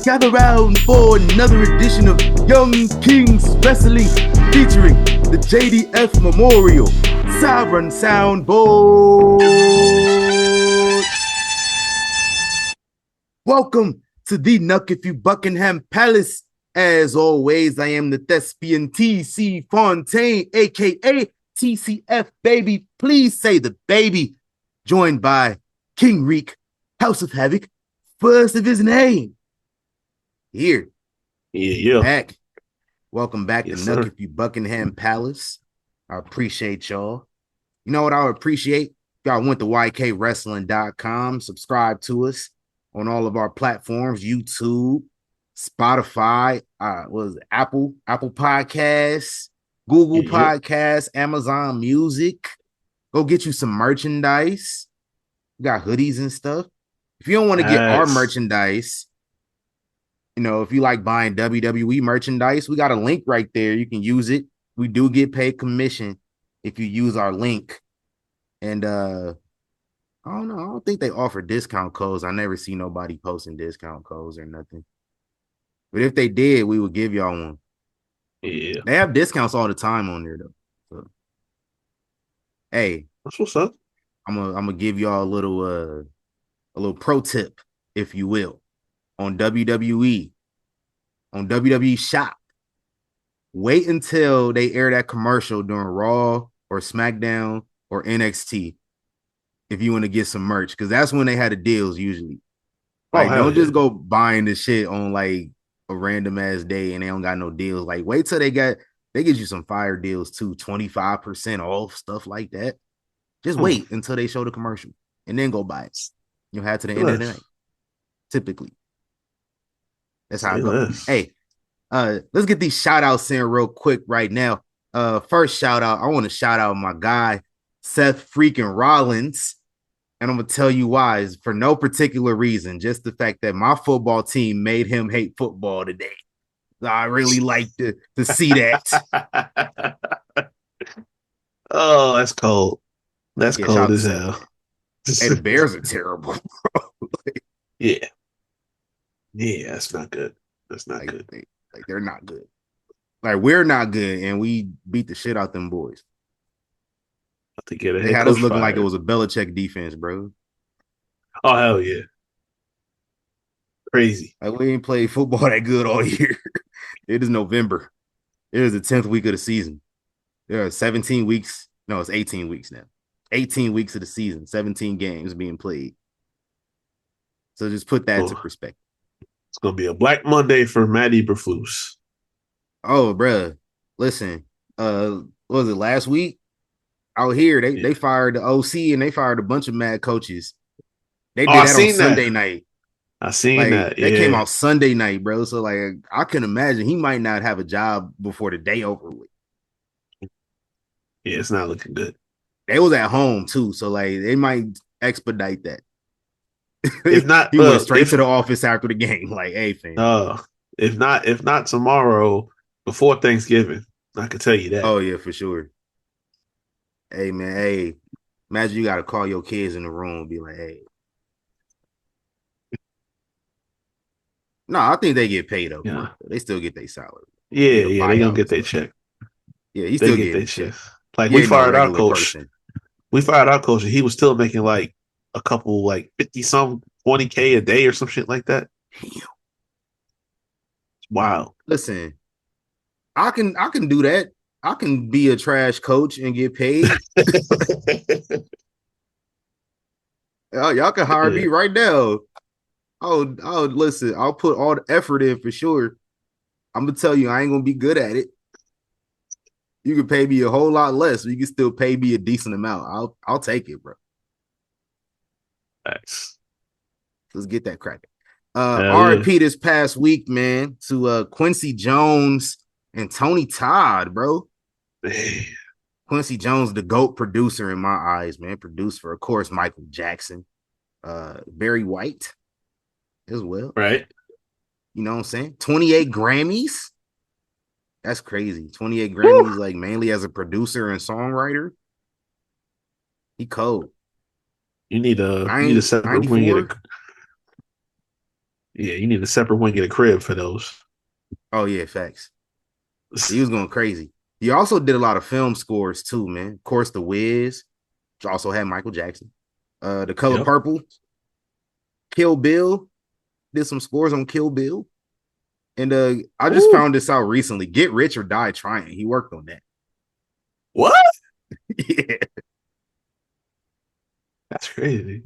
Gather round for another edition of Young Kings Wrestling featuring the JDF Memorial Sovereign Soundboard. Welcome to the Nuck If You Buckingham Palace. As always, I am the thespian TC Fontaine, aka TCF Baby. Please say the baby. Joined by King Reek, House of Havoc, first of his name. Here. Yeah. Back. Welcome back Yes, to Nuck sir. If You Buckingham Palace. I appreciate y'all. You know what I would appreciate? If y'all went to YKWrestling.com, subscribe to us on all of our platforms, YouTube, Spotify, Apple Podcasts, Google Podcasts, Amazon Music. Go get you some merchandise. We got hoodies and stuff. If you don't want to get our merchandise, you know, if you like buying WWE merchandise, we got a link right there. You can use it. We do get paid commission if you use our link. And I don't know. I don't think they offer discount codes. I never see nobody posting discount codes or nothing. But if they did, we would give y'all one. Yeah. They have discounts all the time on there, though. So, hey, that's what's up. I'm gonna give y'all a little pro tip, if you will, on WWE Shop. Wait until they air that commercial during Raw or SmackDown or NXT if you want to get some merch, because that's when they had the deals usually. Like, don't just go buying the shit on like a random ass day and they don't got no deals. Like, wait till they get you some fire deals too, 25% off, stuff like that. Just wait until they show the commercial and then go buy it. You'll have to the end of the night. Typically. That's how it goes. Hey, let's get these shout outs in real quick right now. First shout out, I want to shout out my guy, Seth freaking Rollins. And I'm going to tell you why. It's for no particular reason. Just the fact that my football team made him hate football today. I really like to see that. Oh, that's cold. That's cold as hell. Hey, the Bears are terrible, bro. Yeah, that's not good. That's not good. They're not good. Like, we're not good, and we beat the shit out them boys. They had us looking like it was a Belichick defense, bro. Oh, hell yeah. Crazy. Like, we ain't played football that good all year. It is November. It is the 10th week of the season. There are 17 weeks. No, it's 18 weeks now. 18 weeks of the season. 17 games being played. So just put that into perspective. It's going to be a Black Monday for Matty Berflus. Oh, bruh. Listen, what was it, last week? Out here, they fired the OC and they fired a bunch of mad coaches. They did that on Sunday night. I seen that. That came out Sunday night, bro. So, like, I can imagine he might not have a job before the day over with. Yeah, it's not looking good. They was at home too, so like they might expedite that. If not, he went straight to the office after the game. Like, hey, fam. If not tomorrow, before Thanksgiving, I can tell you that. Oh yeah, for sure. Hey man, hey, imagine you got to call your kids in the room and be like, hey. No, I think they get paid though. Yeah. They still get their salary. Yeah, they gonna get their check. Yeah, you still get their check. Like, we fired our coach. We fired our coach, and he was still making like a couple, like 50-some, 20K a day or some shit like that. Wow. Listen, I can do that. I can be a trash coach and get paid. Y'all can hire me right now. Oh, listen, I'll put all the effort in for sure. I'm gonna tell you, I ain't gonna be good at it. You can pay me a whole lot less, but you can still pay me a decent amount. I'll take it, bro. Nice. Let's get that cracking. RIP this past week, man, to Quincy Jones and Tony Todd, bro. Hey. Quincy Jones, the GOAT producer in my eyes, man. Produced for, of course, Michael Jackson. Barry White as well. Right. You know what I'm saying? 28 Grammys. That's crazy. 28 Grammys, like, mainly as a producer and songwriter. He cold. You need a separate wing. Yeah, you need a separate wing in a crib for those. Oh yeah, facts. He was going crazy. He also did a lot of film scores too, man. Of course, The Wiz, which also had Michael Jackson. The Color Yep. Purple, Kill Bill, did some scores on Kill Bill. And I just Ooh, found this out recently. Get Rich or Die Trying. He worked on that. what? Yeah. That's crazy.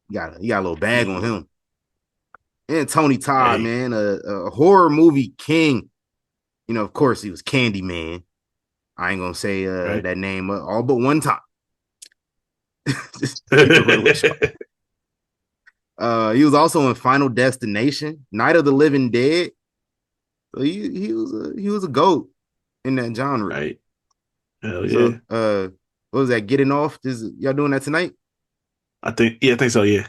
He got a little bag on Yeah. him. And Tony Todd, Hey, man, a horror movie king. You know, of course, he was Candyman. I ain't gonna say right. that name all but one time. Just keep it real with y'all. He was also in Final Destination, Night of the Living Dead. So he was a goat in that genre. Right. Hell yeah. So what was that? Getting off? Y'all doing that tonight? I think so, yeah.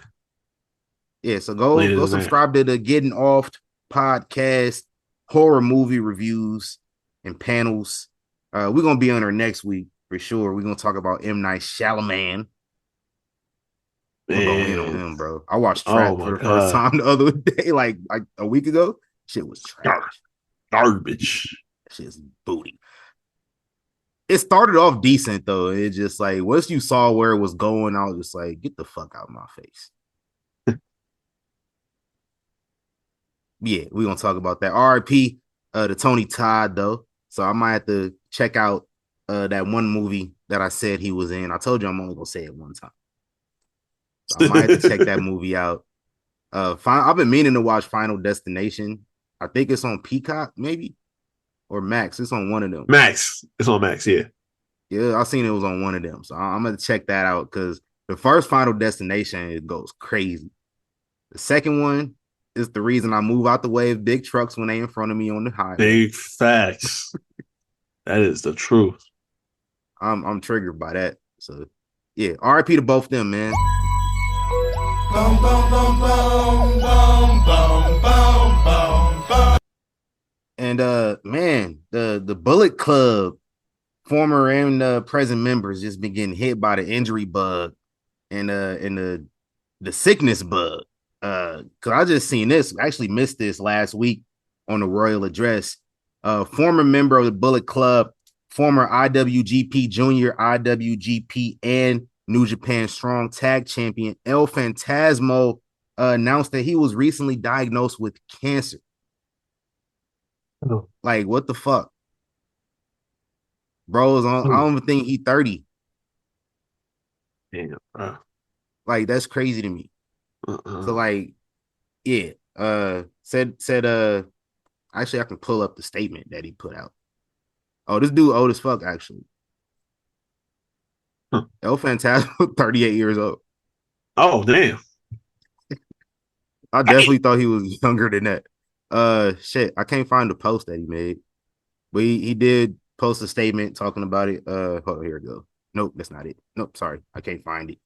Yeah. So go Later go tonight. subscribe to the Getting Off podcast, horror movie reviews and panels. We're gonna be on her next week for sure. We're gonna talk about M. Night Shyamalan. I'm gonna go in on Man. him, bro. I watched Oh Trap for my the first God. time the other day, like a week ago. Shit was Gar- trash. Garbage. Shit's booty. It started off decent though. It just like once you saw where it was going, I was just like, get the fuck out of my face. Yeah, we're gonna talk about that. RIP to Tony Todd though. So I might have to check out that one movie that I said he was in. I told you I'm only gonna say it one time. So I might have to check that movie out. I've been meaning to watch Final Destination. I think it's on Peacock, maybe, or Max. It's on one of them. Max. It's on Max, yeah. Yeah, I seen it was on one of them. So I'm gonna check that out because the first Final Destination it goes crazy. The second one is the reason I move out the way of big trucks when they in front of me on the highway. Big facts. That is the truth. I'm triggered by that. So yeah, RIP to both them, man. Bum, bum, bum, bum, bum, bum, bum, bum, bum. And man, the Bullet Club former and present members just been getting hit by the injury bug and the sickness bug. Cause I just seen this, actually missed this last week on the Royal Address. Former member of the Bullet Club, former IWGP Junior, IWGP, and New Japan Strong Tag Champion El Phantasmo announced that he was recently diagnosed with cancer. Oh, Like, what the fuck, bro? I oh, don't even think he 30. damn, bro. Like, that's crazy to me. So, Uh-uh. like, yeah, said actually I can pull up the statement that he put out. Oh, this dude old as fuck, actually. Huh. El Phantasmo, 38 years old. Oh, damn. I Hey. definitely thought he was younger than that. Shit, I can't find the post that he made, but he did post a statement talking about it. Hold on, here we go. Nope, that's not it. Nope, sorry, I can't find it.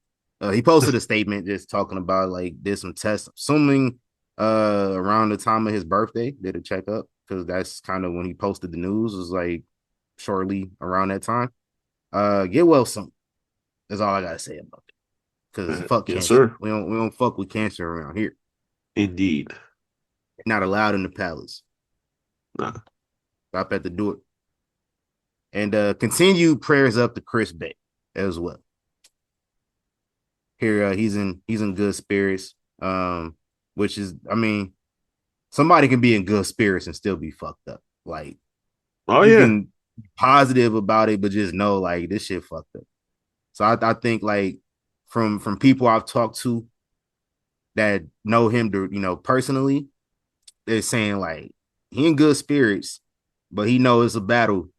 He posted a statement just talking about like did some tests, assuming around the time of his birthday, did a checkup because that's kind of when he posted the news was like shortly around that time. Get well soon. That's all I gotta say about it. Cause fuck Yes, cancer. sir. We don't fuck with cancer around here. Indeed. Not allowed in the palace. Nah. Stop at the door. And continue prayers up to Chris Bay as well. Here he's in good spirits. Which is I mean, somebody can be in good spirits and still be fucked up. Like Oh, you yeah. can be positive about it, but just know like this shit fucked up. So I think like from people I've talked to that know him to personally, they're saying like he in good spirits, but he knows it's a battle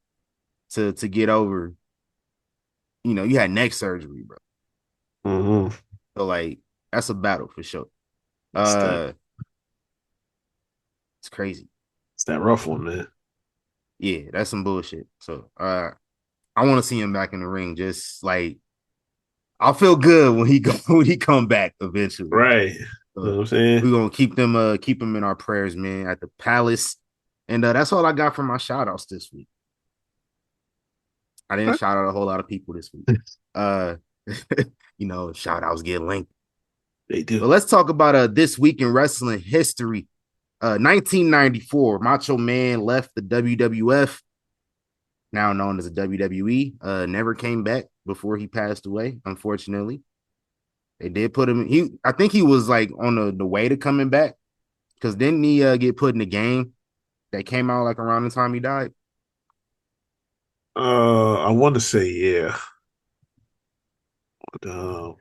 to get over. You had neck surgery, bro. Mm-hmm. So like that's a battle for sure. It's that. Uh it's crazy. It's that rough one, man. Yeah, that's some bullshit. So I want to see him back in the ring. Just like I'll feel good when he go when he come back eventually. Right. You know So what I'm saying? we're gonna keep him in our prayers, man, at the palace. And that's all I got for my shout outs this week. I didn't shout out a whole lot of people this week. Uh shout outs get linked. They do. But let's talk about this week in wrestling history. 1994, Macho Man left the WWF, now known as the WWE. Never came back before he passed away, unfortunately. They did put him. I think he was like on the way to coming back, because didn't he get put in a game that came out like around the time he died? I want to say yeah. But,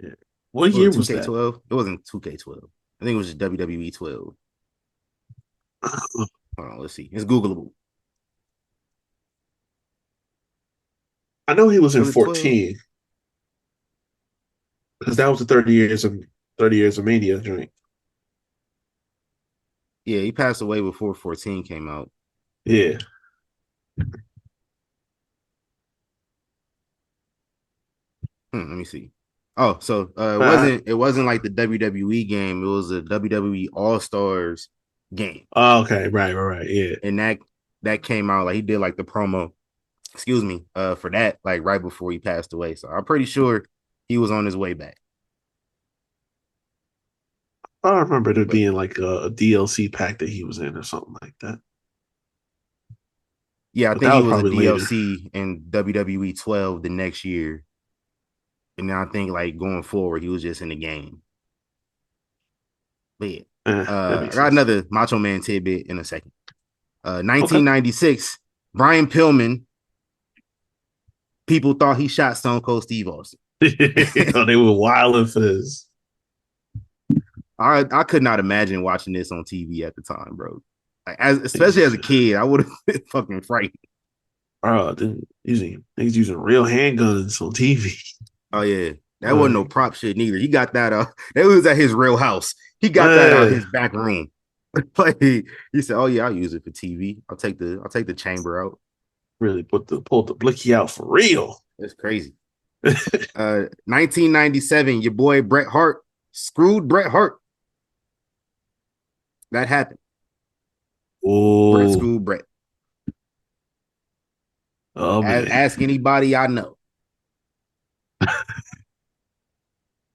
yeah. What Was year it was that? 2K12? It wasn't 2K12. I think it was just WWE 12. Hold on, let's see. It's Googleable. I know he was in Was it 12? 14 because that was the 30 years of Mania joint. Yeah, he passed away before 14 came out. Yeah. Let me see. Oh, so it wasn't like the WWE game. It was a WWE All Stars game. Oh, okay, right, yeah. And that came out like he did like the promo, for that like right before he passed away. So I'm pretty sure he was on his way back. I remember there being like a DLC pack that he was in or something like that. Yeah, I But think that he was was a probably later. DLC in WWE 12 the next year. And then I think like going forward, he was just in the game. But yeah, That I makes got sense. another Macho Man tidbit in a second. Okay. 1996, Brian Pillman. People thought he shot Stone Cold Steve Austin. Oh, they were wilding for this. I could not imagine watching this on TV at the time, bro. Like, especially as a kid, I would have been fucking frightened. Oh, dude, niggas using real handguns on TV. Oh yeah, that wasn't no prop shit neither. He got that. That was at his real house. He got that out his back room. Like he said, "Oh yeah, I'll use it for TV. I'll take the chamber out." Really pulled the blicky out for real. It's crazy. 1997, your boy Bret Hart screwed Bret Hart. That happened. Bret Oh, screwed Bret. oh man. Ask anybody I know.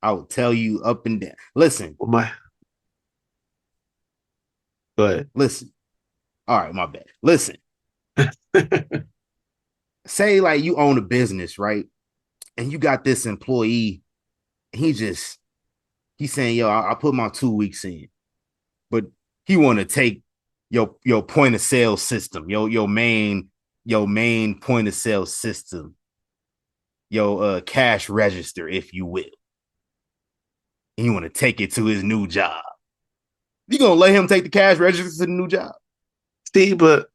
I will tell you up and down. Listen. Well, Go ahead. Listen. All right, my bad. Listen. Say like you own a business, right? And you got this employee. He's saying, yo, I put my 2 weeks in, but he want to take your point of sale system, your main point of sale system, your cash register, if you will. And you want to take it to his new job. You gonna let him take the cash register to the new job? See, but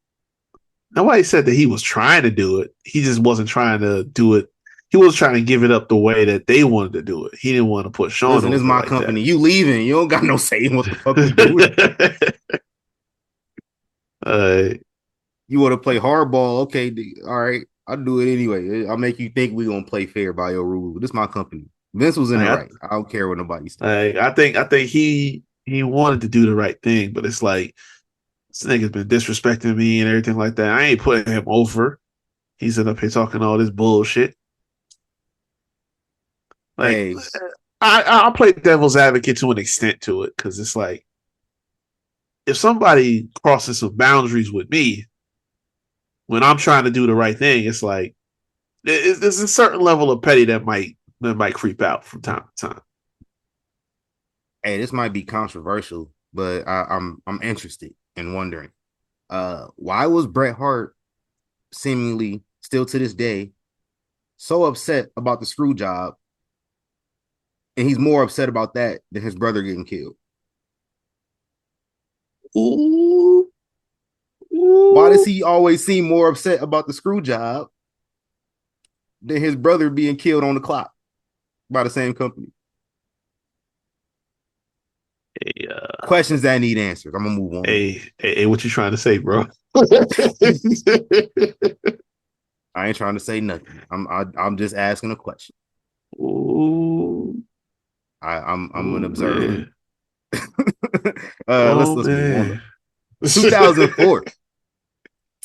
nobody said that he was trying to do it. He just wasn't trying to do it. He was trying to give it up the way that they wanted to do it. He didn't want to put Sean. Listen, this is my company. That. You leaving? You don't got no say in what the fuck we doing. You want to play hardball? Okay, all right. I'll do it anyway. I'll make you think we're gonna play fair by your rules. This is my company. Vince was in the right. I don't care what nobody says. I think he wanted to do the right thing, but it's like this nigga's been disrespecting me and everything like that. I ain't putting him over. He's up here talking all this bullshit. Like, hey. I'll play devil's advocate to an extent to it, because it's like if somebody crosses some boundaries with me when I'm trying to do the right thing, it's like there's a certain level of petty that might creep out from time to time. Hey, this might be controversial, but I'm interested in wondering, why was Bret Hart seemingly still to this day so upset about the screw job, and he's more upset about that than his brother getting killed? Ooh. Why does he always seem more upset about the screw job than his brother being killed on the clock by the same company? Hey, questions that need answers. I'm gonna move on. Hey, what you trying to say, bro? I ain't trying to say nothing. I'm just asking a question. Ooh. I'm an observer. Let's move on. 2004,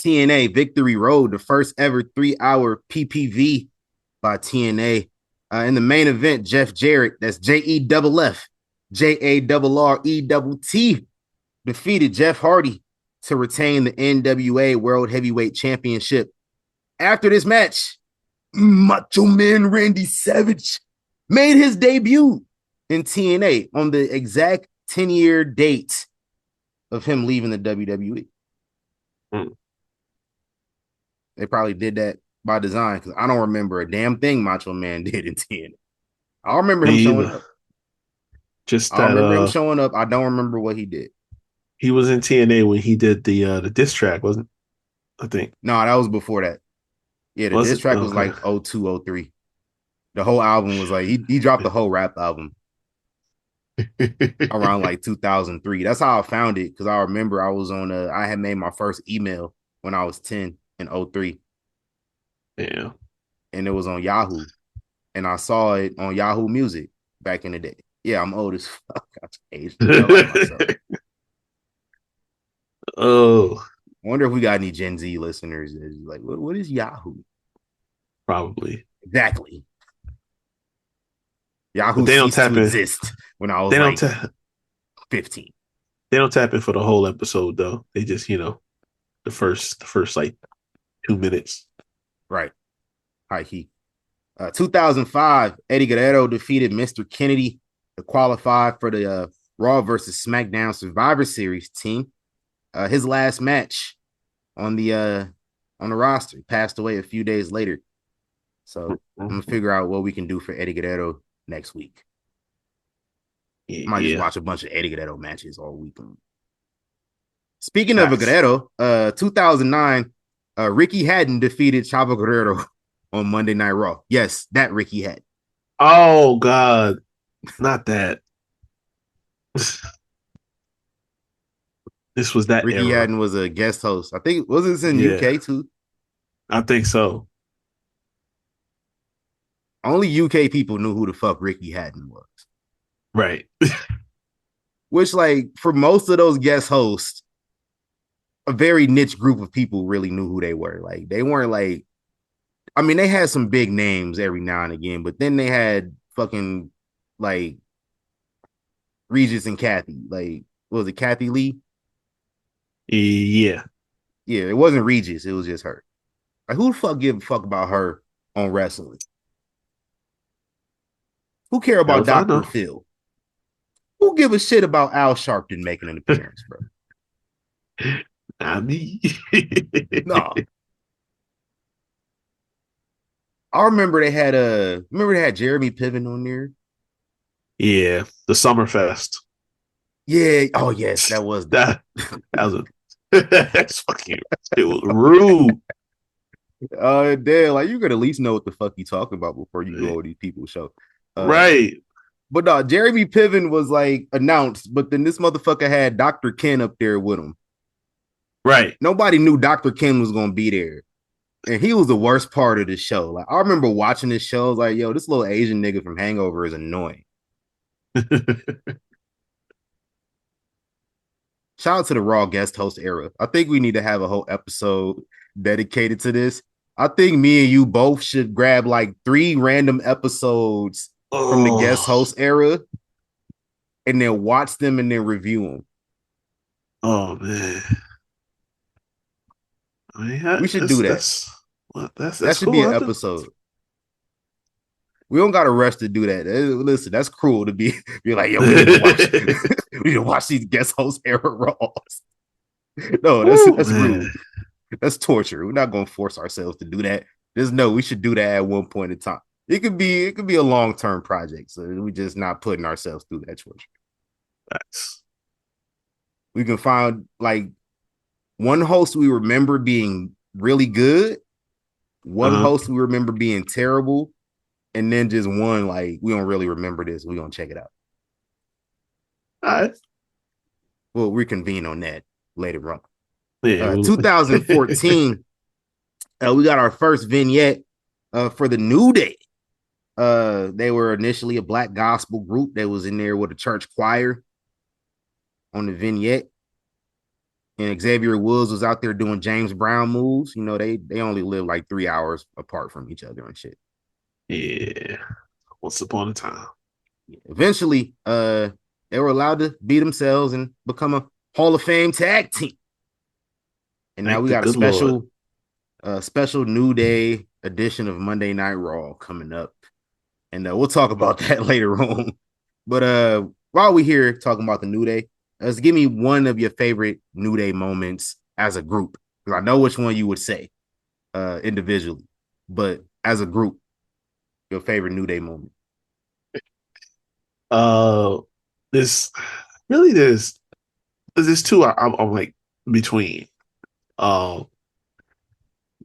TNA Victory Road, the first ever 3-hour PPV by TNA. In the main event, Jeff Jarrett, that's JEFF, JARRETT, defeated Jeff Hardy to retain the NWA World Heavyweight Championship. After this match, Macho Man Randy Savage made his debut in TNA on the exact 10-year date of him leaving the WWE. They probably did that by design because I don't remember a damn thing Macho Man did in TNA. I remember him showing up. I remember him showing up. I don't remember what he did. He was in TNA when he did the diss track, wasn't it? I think. No, that was before that. Yeah, the diss track was like 02, 03. The whole album was like, he dropped the whole rap album around like 2003. That's how I found it because I remember I was on I had made my first email when I was 10 in 03. Yeah. And it was on Yahoo. And I saw it on Yahoo Music back in the day. Yeah, I'm old as fuck. I aged myself. Oh. I wonder if we got any Gen Z listeners that's like, what is Yahoo? Probably. Exactly. Yahoo ceased to exist when I was like 15. They don't tap in for the whole episode though. They just, the first like 2 minutes. Right. High key. 2005, Eddie Guerrero defeated Mr. Kennedy to qualify for the Raw versus SmackDown Survivor Series team. His last match on the roster passed away a few days later. So I'm gonna figure out what we can do for Eddie Guerrero next week. Might just watch a bunch of Eddie Guerrero matches all weekend. Speaking of Guerrero, 2009, Ricky Hatton defeated Chavo Guerrero on Monday Night Raw. Yes, that Ricky Hatton. Oh God, not that. This was that Ricky era. Hatton was a guest host. I think was this in UK too? I think so. Only UK people knew who the fuck Ricky Hatton was. Right. Which, like, for most of those guest hosts, a very niche group of people really knew who they were. Like, they weren't like, I mean, they had some big names every now and again, but then they had fucking like Regis and Kathy. Like, what was it, Kathy Lee? Yeah. Yeah, it wasn't Regis, it was just her. Like, who the fuck give a fuck about her on wrestling? Who care about Dr. Phil? Who give a shit about Al Sharpton making an appearance, bro? I mean, no. I remember they had Jeremy Piven on there. Yeah, the Summerfest. Yeah. Oh yes, that was that was that's fucking. It was rude. Damn, like you could at least know what the fuck you talking about before you go on these people's show. Right. But no, Jeremy Piven was like announced, but then this motherfucker had Dr. Ken up there with him. Right. Nobody knew Dr. Ken was gonna be there. And he was the worst part of the show. Like, I remember watching this show, I was like, yo, this little Asian nigga from Hangover is annoying. Shout out to the Raw guest host era. I think we need to have a whole episode dedicated to this. I think me and you both should grab like 3 random episodes from the guest host era and then watch them and then review them. Oh, man. I mean, we should do that. That should be an episode. We don't got to rush to do that. Listen, that's cruel to be like, yo, we need to watch these guest host era Raws. No, that's rude. That's torture. We're not going to force ourselves to do that. We should do that at one point in time. It could be a long-term project. So we're just not putting ourselves through that torture. We can find like one host we remember being really good, one host we remember being terrible, and then just one like we don't really remember this. We're gonna check it out. All right. We'll reconvene on that later on. Yeah, 2014, we got our first vignette for the New Day. They were initially a black gospel group that was in there with a church choir on the vignette. And Xavier Woods was out there doing James Brown moves. You know, they only live like 3 hours apart from each other and shit. Yeah. Once upon a time. Eventually, they were allowed to be themselves and become a Hall of Fame tag team. And now Thank we the got a good Lord. special New Day edition of Monday Night Raw coming up. And we'll talk about that later on. But while we're here talking about the New Day, let's give me one of your favorite New Day moments as a group. Because I know which one you would say individually, but as a group, your favorite New Day moment. This really there's two I'm like between. One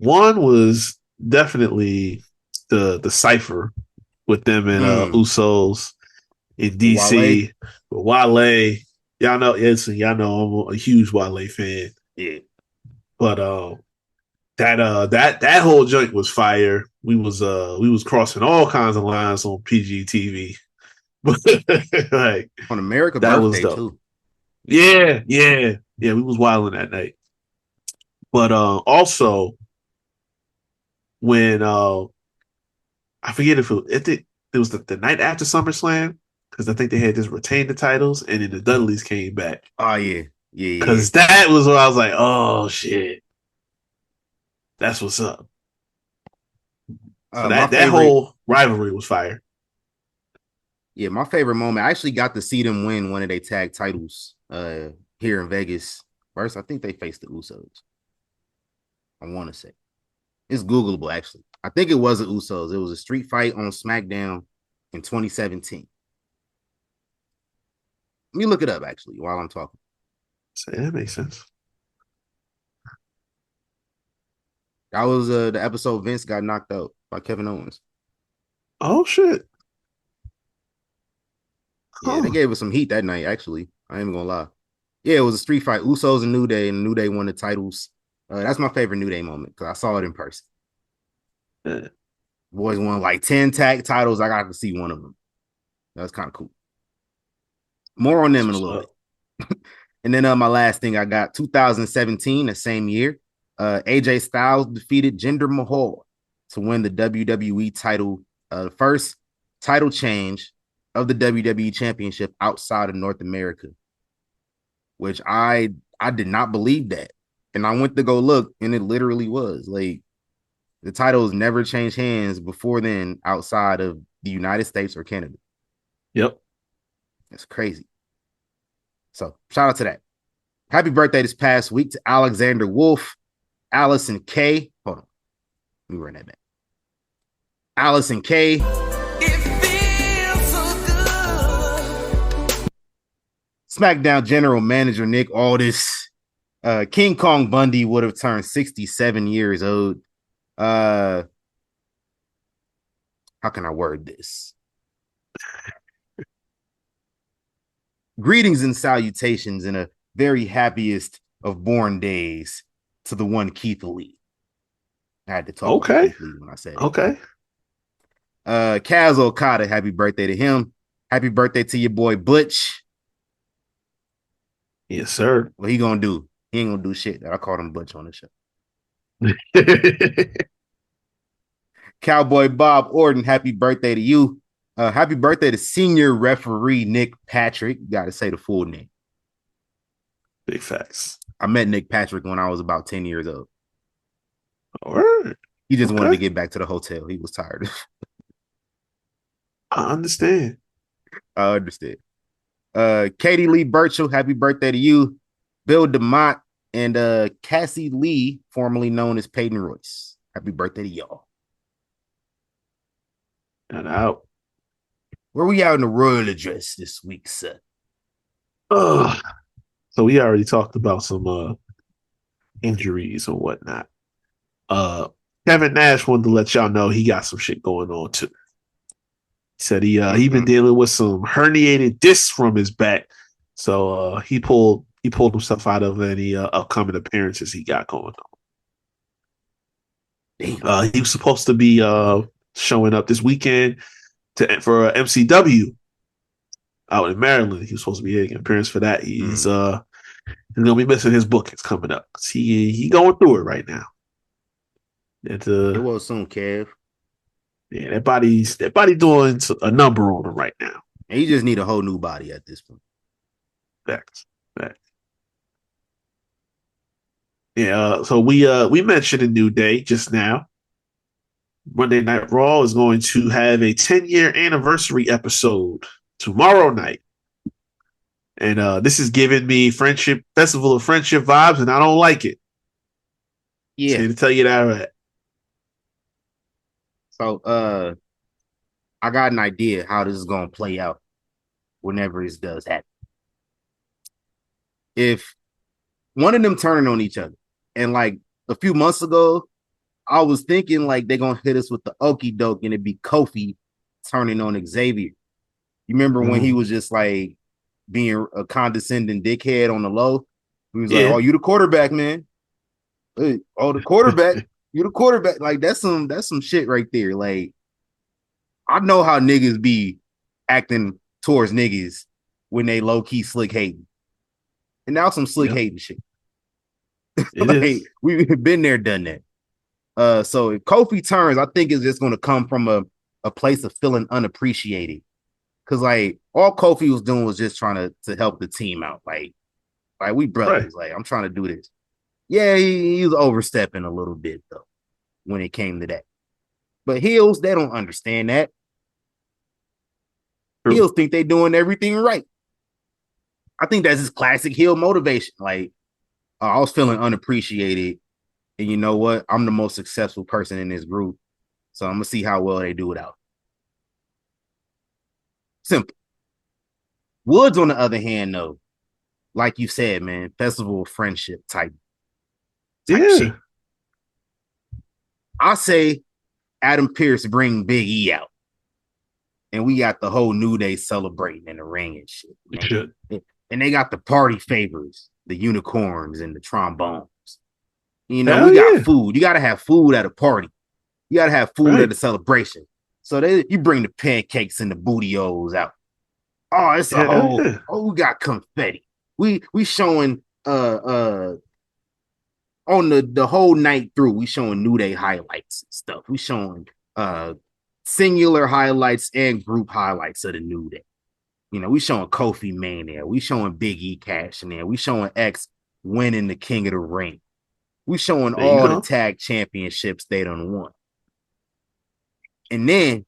was definitely the cipher with them and Usos in DC. With Wale. Y'all know, y'all know I'm a huge Wale fan. Yeah. But that whole joint was fire. We was crossing all kinds of lines on PGTV. Like on America that birthday was dope. too. Yeah. We was wilding that night. But also when I forget if it was the night after SummerSlam, because I think they had just retained the titles, and then the Dudleys came back. Oh yeah. Because that was where I was like, oh shit, that's what's up. So that whole rivalry was fire. Yeah, my favorite moment. I actually got to see them win one of their tag titles here in Vegas. First, I think they faced the Usos. I want to say it's Googleable actually. I think it was the Usos. It was a street fight on SmackDown in 2017. Let me look it up actually while I'm talking. So that makes sense. That was the episode Vince got knocked out by Kevin Owens. Oh shit. Yeah, they gave us some heat that night, actually. I ain't even gonna lie. Yeah, it was a street fight. Usos and New Day, and New Day won the titles. That's my favorite New Day moment because I saw it in person. Boys won like 10 tag titles. I got to see one of them. That was kind of cool. More on them in a little bit. And then my last thing I got 2017, the same year, AJ Styles defeated Jinder Mahal to win the WWE title, the first title change of the WWE Championship outside of North America, which I did not believe that. And I went to go look, and it literally was. Like, the titles never changed hands before then outside of the United States or Canada. Yep. That's crazy. So, shout out to that. Happy birthday this past week to Alexander Wolf, Allison Kay. Hold on. Let me run that back. Allison Kay. SmackDown General Manager Nick Aldis. King Kong Bundy would have turned 67 years old. How can I word this? Greetings and salutations in a very happiest of born days to the one Keith Lee. I had to talk about Keith Lee when I said it. Okay. Kaz Okada, happy birthday to him. Happy birthday to your boy Butch. Yes, sir. What he gonna do? He ain't gonna do shit. I called him Butch on the show. Cowboy Bob Orton, happy birthday to you. Happy birthday to senior referee Nick Patrick. You got to say the full name. Big facts. I met Nick Patrick when I was about 10 years old. All right. He just wanted to get back to the hotel. He was tired. I understand. I understand. Katie Lee Burchell, happy birthday to you. Bill DeMott and Cassie Lee, formerly known as Peyton Royce. Happy birthday to y'all. And out. Where we out in the royal address this week, sir? So we already talked about some injuries and whatnot. Kevin Nash wanted to let y'all know he got some shit going on too. He said he been dealing with some herniated discs from his back, so he pulled himself out of any upcoming appearances he got going on. He was supposed to be showing up this weekend for MCW out in Maryland. He was supposed to be making an appearance for that. He's gonna be missing his bookings coming up. He going through it right now. It was soon, Kev. Yeah, that body doing a number on him right now. And he just need a whole new body at this point. Facts. Yeah, so we mentioned a New Day just now. Monday Night Raw is going to have a 10-year anniversary episode tomorrow night. And this is giving me Festival of Friendship vibes, and I don't like it. Yeah. So to tell you that right. So I got an idea how this is gonna play out whenever this does happen. If one of them turning on each other, and like a few months ago, I was thinking like they're gonna hit us with the okie doke and it'd be Kofi turning on Xavier. You remember when he was just like being a condescending dickhead on the low? He was like, "Oh, you the quarterback, man. Hey, oh, the quarterback, you the quarterback." Like that's some shit right there. Like I know how niggas be acting towards niggas when they low key slick hating, and now some slick hating shit. Like, we've been there, done that. So if Kofi turns, I think it's just going to come from a place of feeling unappreciated. Because like all Kofi was doing was just trying to help the team out. Like we brothers. Right. Like I'm trying to do this. Yeah, he was overstepping a little bit though when it came to that. But heels, they don't understand that. True. Heels think they doing everything right. I think that's his classic heel motivation. Like I was feeling unappreciated. And you know what? I'm the most successful person in this group. So I'm going to see how well they do without. Simple. Woods, on the other hand, though, like you said, man, festival of friendship type shit. I say Adam Pearce bring Big E out. And we got the whole New Day celebrating in the ring and shit. And they got the party favors, the unicorns and the trombones. You know, we got food. You got to have food at a party. You got to have food at a celebration. So you bring the pancakes and the booty-os out. Oh, it's a whole. Oh, we got confetti. We showing on the whole night through. We showing New Day highlights and stuff. We showing singular highlights and group highlights of the New Day. You know, we showing Kofi Mania. We showing Big E cashing in. We showing X winning the King of the Ring. We showing all the tag championships they done won. And then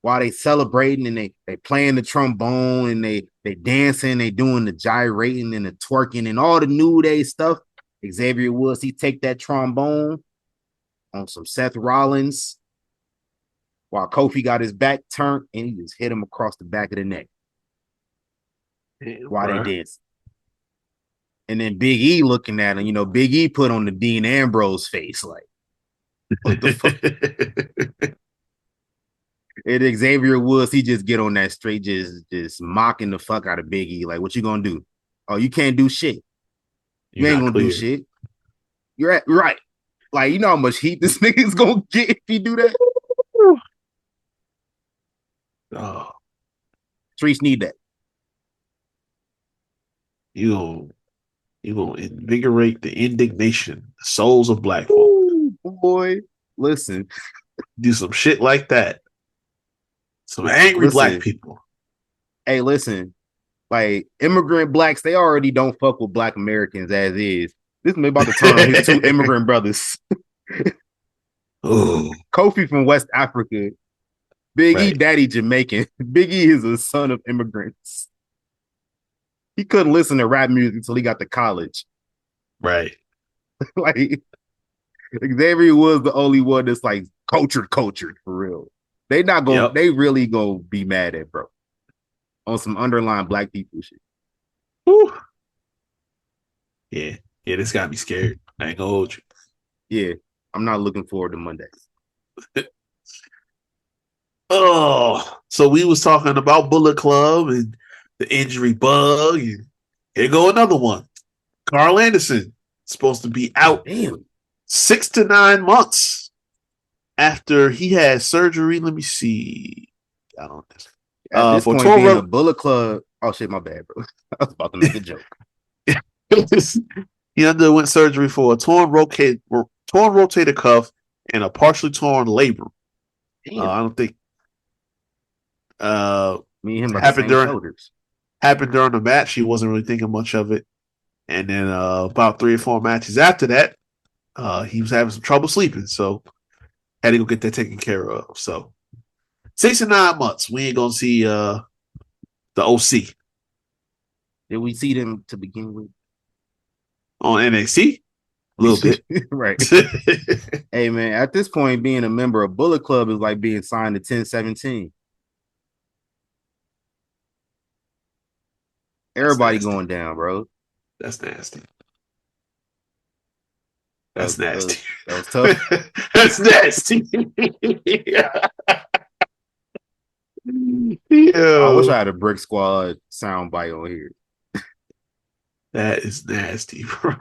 while they celebrating and they playing the trombone and they dancing, they doing the gyrating and the twerking and all the New Day stuff, Xavier Woods, he take that trombone on some Seth Rollins while Kofi got his back turned and he just hit him across the back of the neck while they dance. And then Big E looking at him, you know, Big E put on the Dean Ambrose face, like, what the fuck? And Xavier Woods, he just get on that straight, just mocking the fuck out of Big E. Like, what you gonna do? Oh, you can't do shit. You ain't gonna do shit. You're right. Like, you know how much heat this nigga's gonna get if he do that? Oh. Streets need that. You gonna invigorate the indignation, the souls of black folk. Ooh, boy, listen. Do some shit like that. Some angry black people. Hey, listen. Like, immigrant blacks, they already don't fuck with black Americans as is. This is about to turn on his two immigrant brothers. Kofi from West Africa. Big E, daddy Jamaican. Big E is a son of immigrants. He couldn't listen to rap music until he got to college. Right. Like, Xavier was the only one that's like cultured for real. They not going. They really gonna be mad at bro on some underlying black people shit. Whew. Yeah, this got me scared. I ain't gonna hold you. Yeah, I'm not looking forward to Mondays. So we was talking about Bullet Club and the injury bug, and here go another one. Carl Anderson supposed to be out 6 to 9 months after he had surgery. Let me see. I don't know. At this point, being a Bullet Club. Oh shit, my bad, bro. I was about to make a joke. He underwent surgery for a torn rotator cuff and a partially torn labrum. Damn. I don't think Me and him got the happened same during shoulders. the match. She wasn't really thinking much of it. And then about 3 or 4 matches after that, he was having some trouble sleeping, so had to go get that taken care of. So 6 to 9 months, we ain't gonna see the OC Did we see them to begin with? on NXT a little bit. Right. Hey man, at this point, being a member of Bullet Club is like being signed to 1017. Everybody nasty. going down, bro. That's nasty. That That's was, nasty. that was tough. That's nasty. Yeah. I wish I Yo, had a Brick Squad sound bite on here. that is nasty, bro.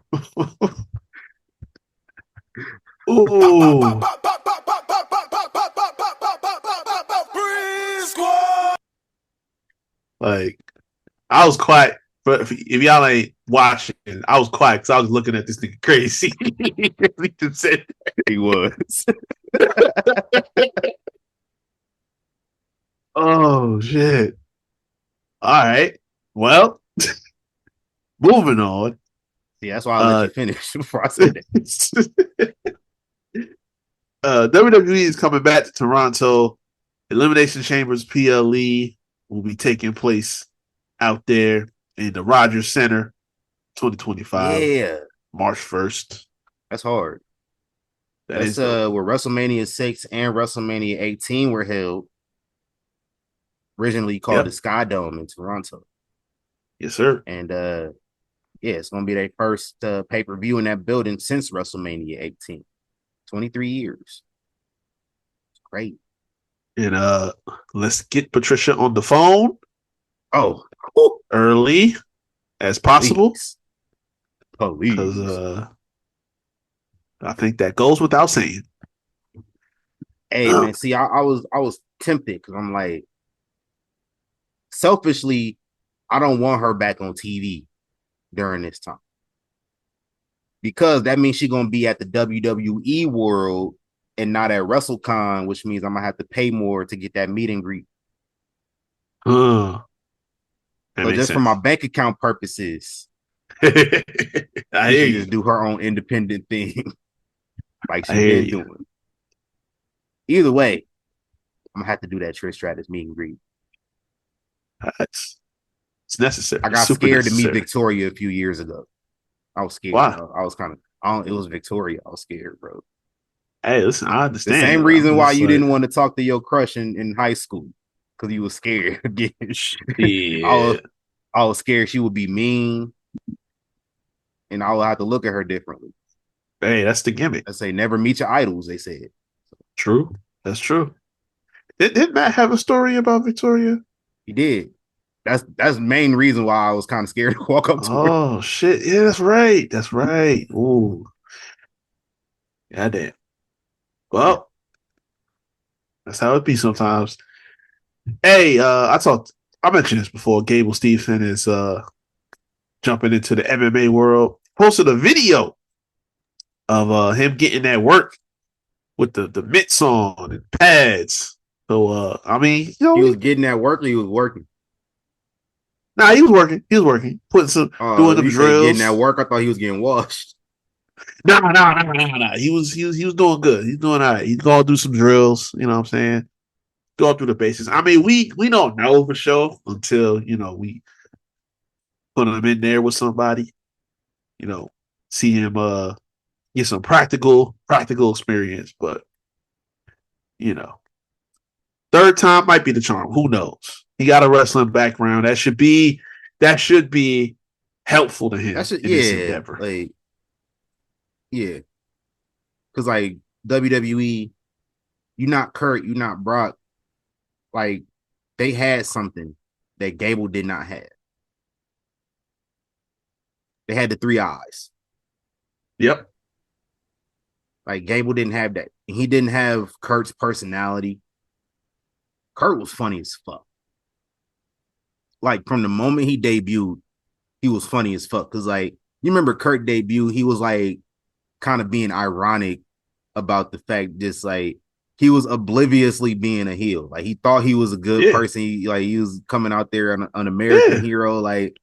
Ooh. Like, I was quiet. But if y'all ain't watching, I was quiet because I was looking at this nigga crazy. He just said He was. oh shit. All right. Well, moving on. Yeah, that's why I let you finish before I said that. WWE is coming back to Toronto. Elimination Chambers PLE will be taking place out there in the Rogers Center, 2025, Yeah, March 1st. that's hard. That That's is dope. where WrestleMania 6 and WrestleMania 18 were held. Originally called the Yep. Sky Dome in Toronto. Yes, sir. And yeah, it's gonna be their first pay-per-view in that building since WrestleMania 18. 23 years. It's great. And let's get Patricia on the phone Oh, early as possible. Police. Because I think that goes without saying. Hey man, see, I was tempted because I'm like, selfishly, I don't want her back on TV during this time. Because that means she's gonna be at the WWE World and not at WrestleCon, which means I'm gonna have to pay more to get that meet and greet. That So just sense. for my bank account purposes, I she hear can you. just do her own independent thing, like I she's hear been you. doing. Either way, I'm gonna have to do that Trish Stratus meet and greet. It's necessary. I got Super scared to necessary. meet Victoria a few years ago. I was scared. Why? I was kind of. I don't. It was Victoria. I was scared, bro. Hey, listen, I The understand. same reason why you like, didn't want to talk to your crush in high school because you were scared again. Yeah. I was scared she would be mean, and I would have to look at her differently. Hey, that's the gimmick. I say never meet your idols. They said. True. That's true. Did Matt have a story about Victoria? He did. That's the main reason why I was kind of scared to walk up to her. Oh shit! Yeah, that's right. That's right. Ooh, goddamn. Well, that's how it be sometimes. Hey, I mentioned this before. Gable Steveson is jumping into the MMA world. Posted a video of him getting that work with the mitts on and pads. So I mean, you know, He was getting that work. Or he was working. nah, he was working. He was working, putting some doing them You say drills. getting that work. I thought he was getting washed. Nah. He was doing good. He's doing all right. He's gonna do some drills. You know what I'm saying? Go through the bases. I mean, we don't know for sure until we put him in there with somebody. See him get some practical experience. But third time might be the charm. Who knows? He got a wrestling background. That should be helpful to him That should, in this endeavor. like, yeah, because like WWE, you're not Kurt, you're not Brock. Like they had something that Gable did not have. They had the 3 eyes. Yep. Like Gable didn't have that. And he didn't have Kurt's personality. Kurt was funny as fuck. Like from the moment he debuted, he was funny as fuck. Cause like you remember Kurt debut, he was like kind of being ironic about the fact just like he was obliviously being a heel. Like he thought he was a good person. He was coming out there an American hero. Like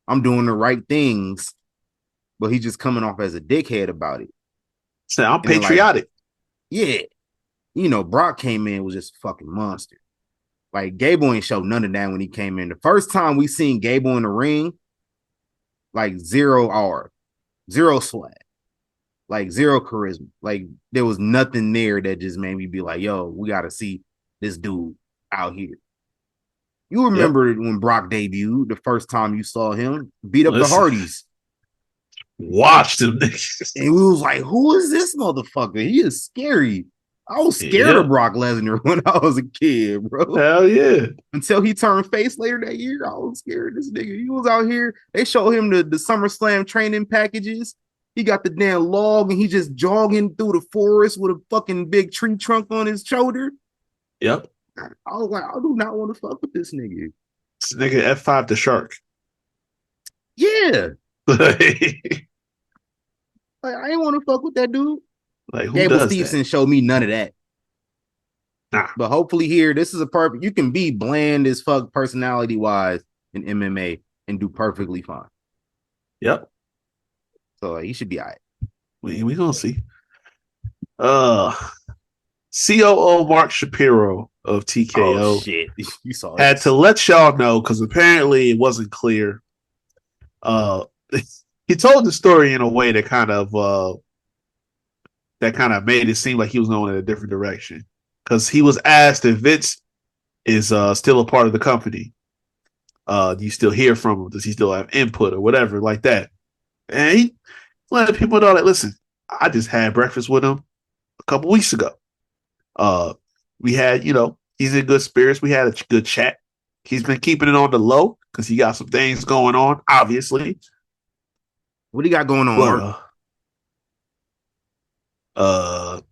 I'm doing the right things, but he's just coming off as a dickhead about it. So I'm patriotic. Brock came in was just a fucking monster. Like Gable ain't showed none of that when he came in. The first time we seen Gable in the ring, like 0 R, 0 swag. Like 0 charisma. Like there was nothing there that just made me be like, yo, we got to see this dude out here. You remember when Brock debuted, the first time you saw him beat up the Hardys. Watched him. And we was like, who is this motherfucker? He is scary. I was scared of Brock Lesnar when I was a kid, bro. Hell yeah. Until he turned face later that year, I was scared of this nigga. He was out here. They showed him the SummerSlam training packages. He got the damn log and he just jogging through the forest with a fucking big tree trunk on his shoulder. Yep. I was like, I do not want to fuck with this nigga. This nigga F5 the shark. Yeah. Like, I ain't want to fuck with that dude. Like, who Gable does Stevenson that? showed me none of that. Nah. But hopefully here, this is a perfect. You can be bland as fuck personality-wise in MMA and do perfectly fine. Yep. So he should be all right. We gonna see. COO Mark Shapiro of TKO. Oh shit! You saw had to let y'all know because apparently it wasn't clear. He told the story in a way that kind of made it seem like he was going in a different direction. Because he was asked if Vince is still a part of the company. Do you still hear from him? Does he still have input or whatever like that? And he let people know that, listen, I just had breakfast with him a couple weeks ago. We had, he's in good spirits. We had a good chat. He's been keeping it on the low because he got some things going on, obviously. What do you got going on, Mark? That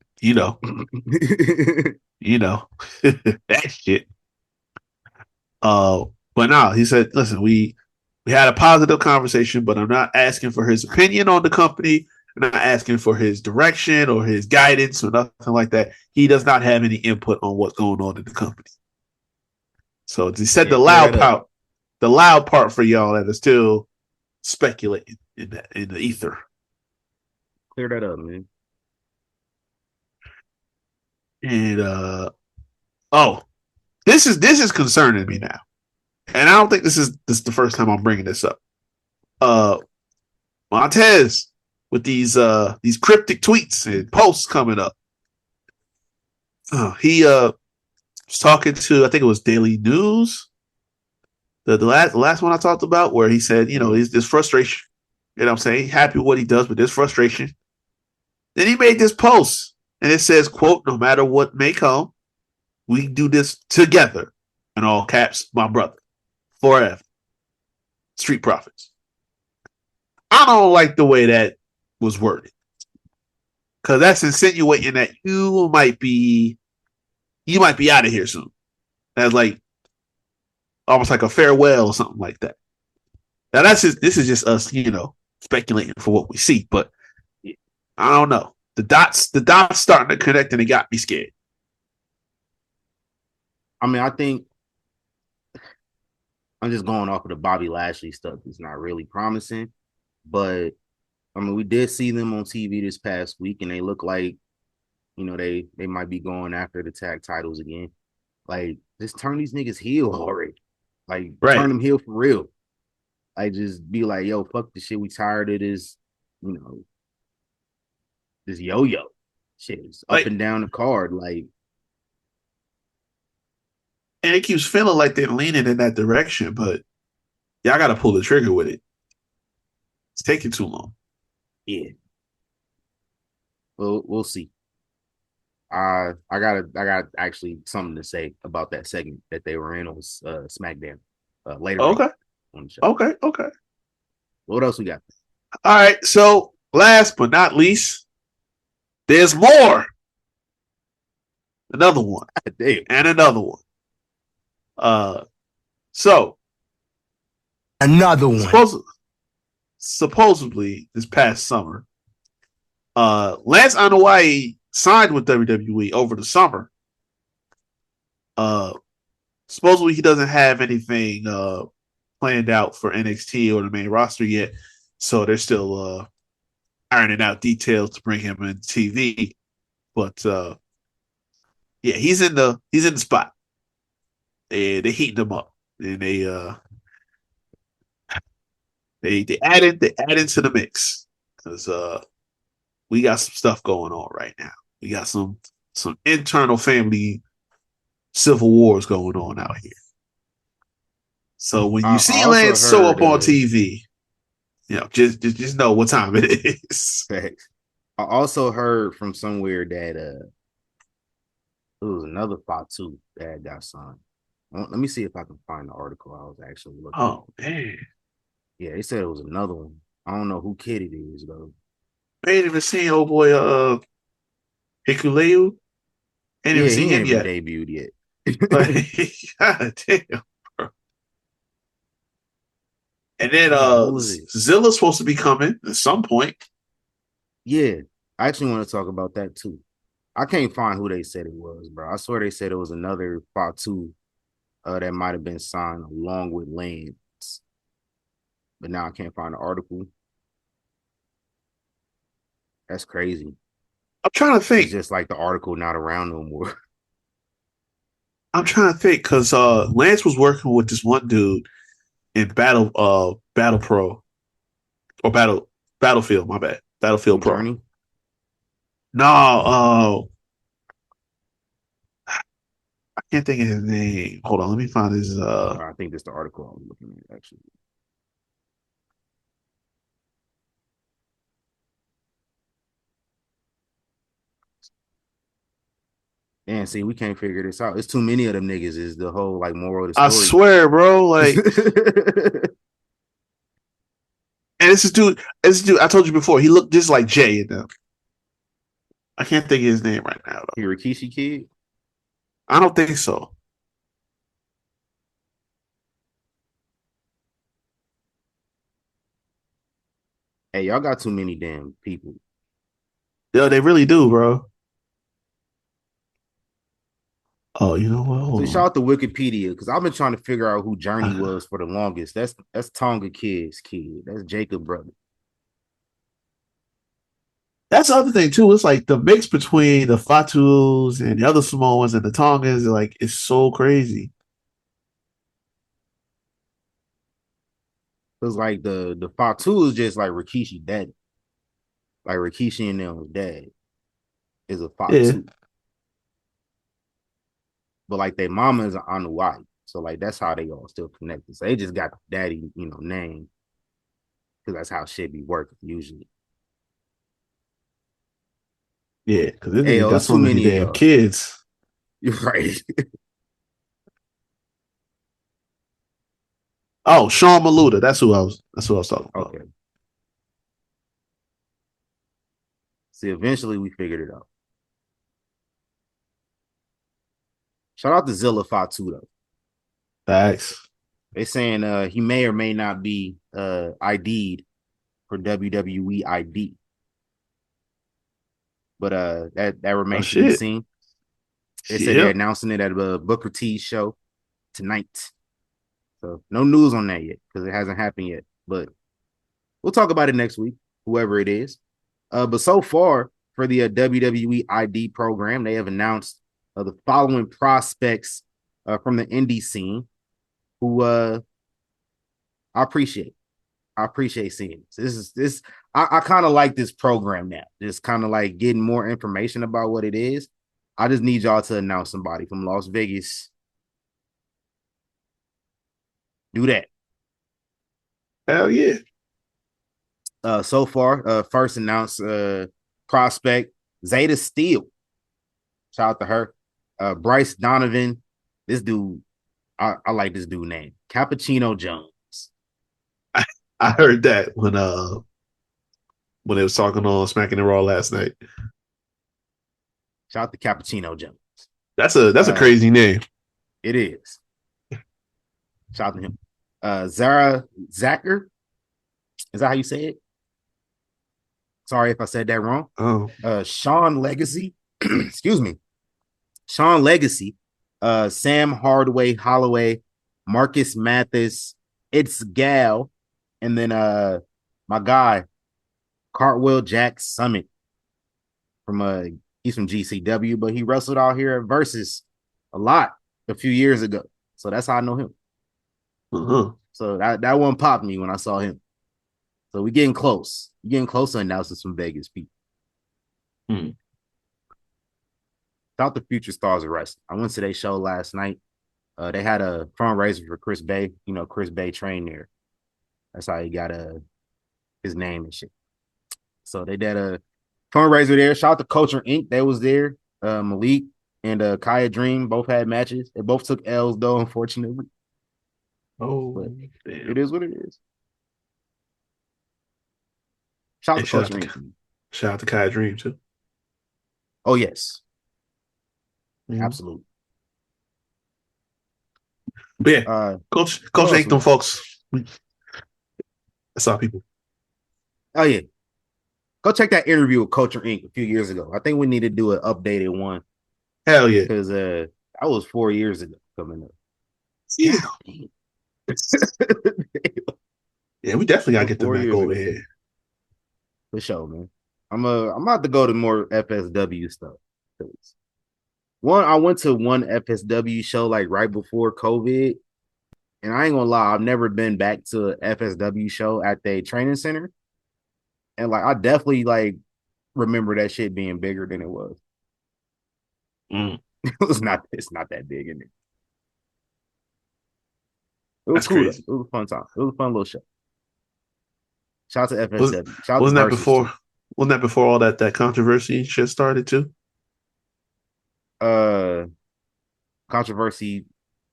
shit. But no, he said, listen, we had a positive conversation, but I'm not asking for his opinion on the company. I'm not asking for his direction or his guidance or nothing like that. He does not have any input on what's going on in the company. So he said the loud part for y'all that is still speculating in the ether. Clear that up, man. And this is concerning me now, and I don't think this is the first time I'm bringing this up. Montez with these cryptic tweets and posts coming up. He was talking to, I think it was Daily News, the last one I talked about, where he said, he's this frustration. You know what I'm saying? Happy with what he does, but this frustration. Then he made this post. And it says, quote, no matter what may come, we do this together. In all caps, my brother. Forever. Street Profits. I don't like the way that was worded. Because that's insinuating that you might be out of here soon. That's like almost like a farewell or something like that. Now this is just us, speculating for what we see, but I don't know. The dots starting to connect and it got me scared. I mean, I think I'm just going off of the Bobby Lashley stuff. It's not really promising, but I mean, we did see them on TV this past week, and they look like, they might be going after the tag titles again. Like, just turn these niggas heel already. Like, turn them heel for real. Like, just be like, yo, fuck this shit. We tired of this, this yo-yo shit. It's up and down the card. Like, and it keeps feeling like they're leaning in that direction, but y'all got to pull the trigger with it. It's taking too long. Yeah. Well, we'll see. I got actually something to say about that segment that they were in on SmackDown later. Okay. On the show. Okay. What else we got? All right. So last but not least, there's more. Another one. Damn. And another one. So another one. Supposedly this past summer, Lance Anoa'i signed with WWE over the summer. Supposedly he doesn't have anything planned out for NXT or the main roster yet, so they're still ironing out details to bring him in TV. But yeah, he's in the spot. They heating him up, and they add into the mix because we got some stuff going on right now. We got some internal family civil wars going on out here. So when you see Lance show up on TV, just know what time it is. Facts. I also heard from somewhere that it was another Fatu that got signed. Let me see if I can find the article I was actually looking at. Oh man. Yeah, they said it was another one. I don't know who kid it is though. I ain't even seen old boy Hikuleu. Ain't even seen him yet. Debuted yet. God damn, bro. And then Zilla's supposed to be coming at some point. Yeah, I actually want to talk about that too. I can't find who they said it was, bro. I swear they said it was another Fatu that might have been signed along with Lance. But now I can't find the article. That's crazy. I'm trying to think. It's just like the article not around no more. I'm trying to think because Lance was working with this one dude in Battle Pro or Battlefield. My bad, Battlefield Pro. Journey? No, I can't think of his name. Hold on, let me find his. I think that's the article I was looking at actually. Man, see, we can't figure this out. It's too many of them niggas. Is the whole like moral of the story? I swear, bro. Like, and this dude. I told you before. He looked just like Jay in them. I can't think of his name right now. Though. Rikishi kid? I don't think so. Hey, y'all got too many damn people. Yeah, they really do, bro. Oh, you know what? So shout out to Wikipedia because I've been trying to figure out who Journey was for the longest. That's Tonga Kid's kid. That's Jacob brother. That's the other thing too. It's like the mix between the Fatus and the other Samoans and the Tongans, like it's so crazy. Cause like the Fatu is just like Rikishi dad. Like Rikishi and them's dad is a Fatu. Yeah. But like their mama is an Anuai. So like that's how they all still connected. So they just got daddy, name. Cause that's how shit be working usually. Yeah, because they got so many damn kids. You're right. Oh, Sean Maluda. That's who I was talking about. Okay. See, eventually we figured it out. Shout out to Zilla Fatu though. Thanks. They saying he may or may not be ID'd for WWE ID. But that remains to be seen. They said they're announcing it at a Booker T show tonight. So no news on that yet because it hasn't happened yet. But we'll talk about it next week, whoever it is. But so far for the WWE ID program, they have announced the following prospects from the indie scene who I appreciate. I appreciate seeing this. I kind of like this program now. Just kind of like getting more information about what it is. I just need y'all to announce somebody from Las Vegas. Do that. Hell yeah. So far, first announced prospect, Zeta Steele. Shout out to her. Bryce Donovan. This dude, I like this dude name. Cappuccino Jones. I heard that when they was talking on Smacking the Raw last night. Shout out to Cappuccino Jones. That's a crazy name. It is. Shout out to him. Zara Zacher. Is that how you say it? Sorry if I said that wrong. Oh. Sean Legacy. excuse me, Sean Legacy, Sam Holloway, Marcus Mathis, It's Gal, and then my guy, Cartwheel Jack Summit from he's from GCW, but he wrestled out here at Versus a few years ago. So that's how I know him. Uh-huh. So that one popped me when I saw him. So we getting close. We're getting close to announcing some Vegas people. Thought the future stars of wrestling. I went to their show last night. They had a fundraiser for Chris Bay. You know, Chris Bay trained there. That's how he got his name and shit. So they did a fundraiser there. Shout out to Culture Inc. They was there. Malik and Kaya Dream both had matches. They both took L's though, unfortunately. Oh, but damn. It is what it is. Shout out to Culture Inc. Shout out to Kaya Dream too. Oh yes. Mm-hmm. Absolutely. But yeah, Coach ain't them folks. That's our people. Oh yeah, go check that interview with Culture Inc. a few years ago. I think we need to do an updated one. Hell yeah, because that was 4 years ago coming up. Yeah, yeah, we definitely gotta get them back over here. For sure, man. I'm about to go to more FSW stuff. I went to one FSW show like right before COVID, and I ain't gonna lie, I've never been back to an FSW show at the training center, and like I definitely like remember that shit being bigger than it was. It's not that big in it. It was cool. It was a fun time. It was a fun little show. Shout out to FSW. Wasn't that before all that controversy shit started too? Controversy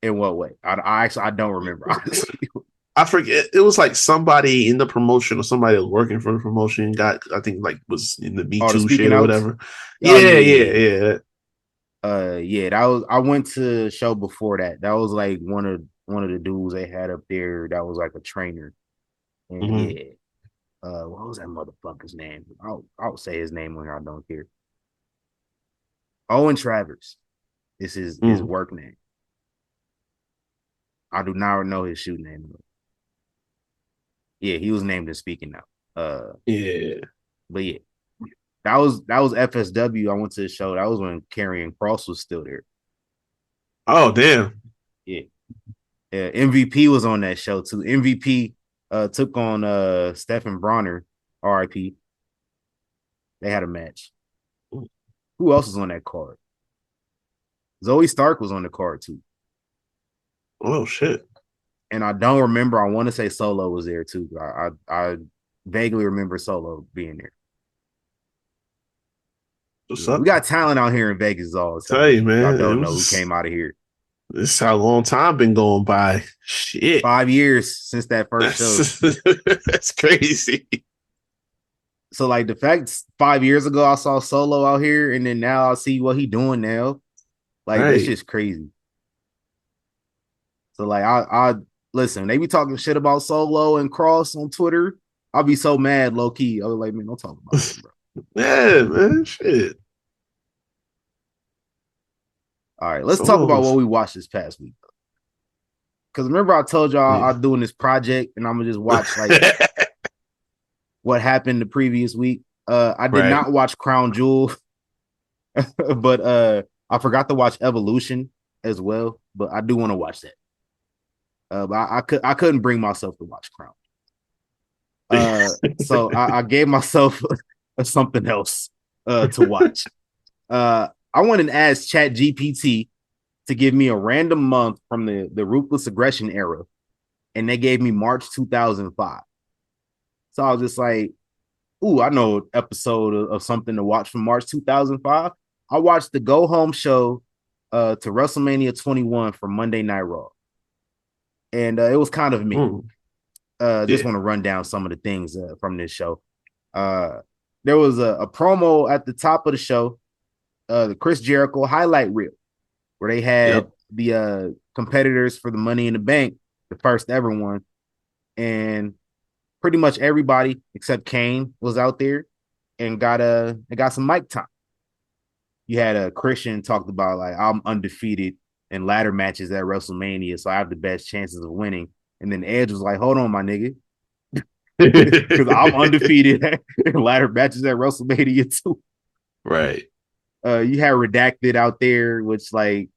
in what way? I don't remember, honestly. I forget. It was like somebody in the promotion or somebody that was working for the promotion I think like was in the Me Too shit or whatever. Yeah. That was. I went to a show before that. That was like one of the dudes they had up there. That was like a trainer. And what was that motherfucker's name? I'll say his name when I don't care. Owen Travers. This is his work name. I do not know his shoe name. Yeah, he was named in Speaking Now. But yeah, that was FSW. I went to the show. That was when Karrion Kross was still there. Oh damn. Yeah. MVP was on that show too. MVP took on Stephen Bronner, RIP. They had a match. Who else was on that card? Zoe Stark was on the card too. Oh shit. And I don't remember. I want to say Solo was there too. I vaguely remember Solo being there. We got talent out here in Vegas all the time. Tell you, man. I don't know who came out of here. This is how long time been going by. Shit. 5 years since that first show. That's crazy. So like the fact 5 years ago I saw Solo out here and then now I see what he doing now. Like It's just crazy. So like I listen, they be talking shit about Solo and Cross on Twitter. I'll be so mad low key. I was like, man, don't talk about it, bro. Yeah, man, shit. All right, let's talk about what we watched this past week. Because remember I told y'all I'm doing this project and I'm gonna just watch like what happened the previous week. I did not watch Crown Jewel, but I forgot to watch Evolution as well. But I do want to watch that. But I couldn't bring myself to watch Crown. So I gave myself something else to watch. I wanted to ask ChatGPT to give me a random month from the Ruthless Aggression era, and they gave me March 2005. So I was just like, ooh, I know an episode of something to watch from March 2005. I watched the Go Home show to WrestleMania 21 from Monday Night Raw. And it was kind of me. Just want to run down some of the things from this show. There was a promo at the top of the show, the Chris Jericho highlight reel, where they had the competitors for the Money in the Bank, the first ever one. And pretty much everybody except Kane was out there and got some mic time. you had a Christian talked about like I'm undefeated in ladder matches at WrestleMania, so I have the best chances of winning. And then Edge was like, "Hold on, my nigga, because I'm undefeated in ladder matches at WrestleMania too." Right. You had Redacted out there, which like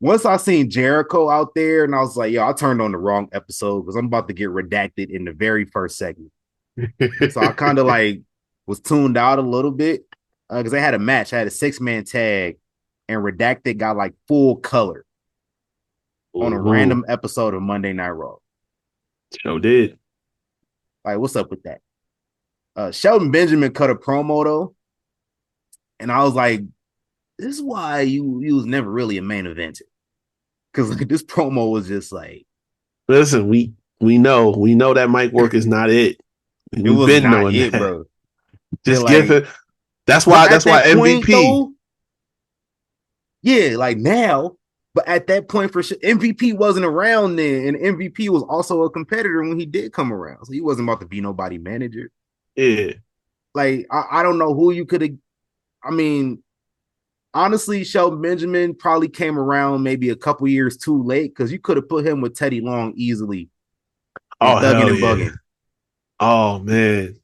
once I seen Jericho out there, and I was like, "Yo, I turned on the wrong episode because I'm about to get redacted in the very first segment." So I kind of like was tuned out a little bit because I had a match. I had a 6-man tag, and Redacted got like full color on a random episode of Monday Night Raw. Sure did. Like, what's up with that? Shelton Benjamin cut a promo though, and I was like, "This is why you was never really a main eventer," because like this promo was just like, listen, we know that mic work is not it. It was been not it, that. Bro. Just like, give it. That's why MVP. Though, yeah, like now, but at that point for sure, MVP wasn't around then, and MVP was also a competitor when he did come around, so he wasn't about to be nobody manager. Yeah, like I don't know who you could have. I mean, honestly, Shelton Benjamin probably came around maybe a couple years too late because you could have put him with Teddy Long easily. Oh, hell and bugging. Oh man.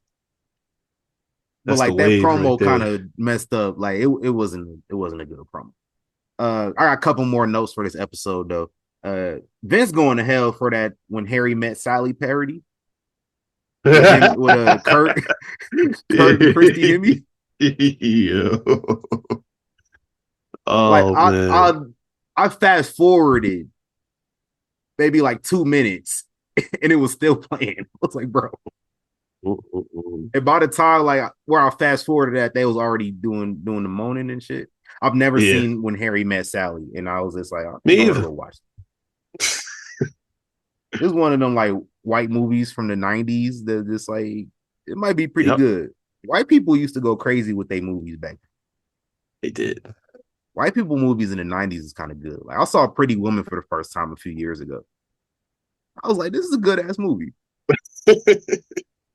But like that promo kind of messed up. Like it wasn't a good promo. I got a couple more notes for this episode though. Vince going to hell for that when Harry met Sally parody with Kurt and Christy Hemme. Yeah. Oh, like I fast forwarded maybe like 2 minutes and it was still playing. I was like, bro. And by the time like where I fast forwarded that, they was already doing the moaning and shit. I've never seen When Harry Met Sally, and I was just like, me either. Go watch this is one of them like white movies from the 90s that just like it might be pretty good. White people used to go crazy with their movies back then. They did. White people movies in the 90s is kind of good. Like I saw Pretty Woman for the first time a few years ago. I was like, this is a good ass movie.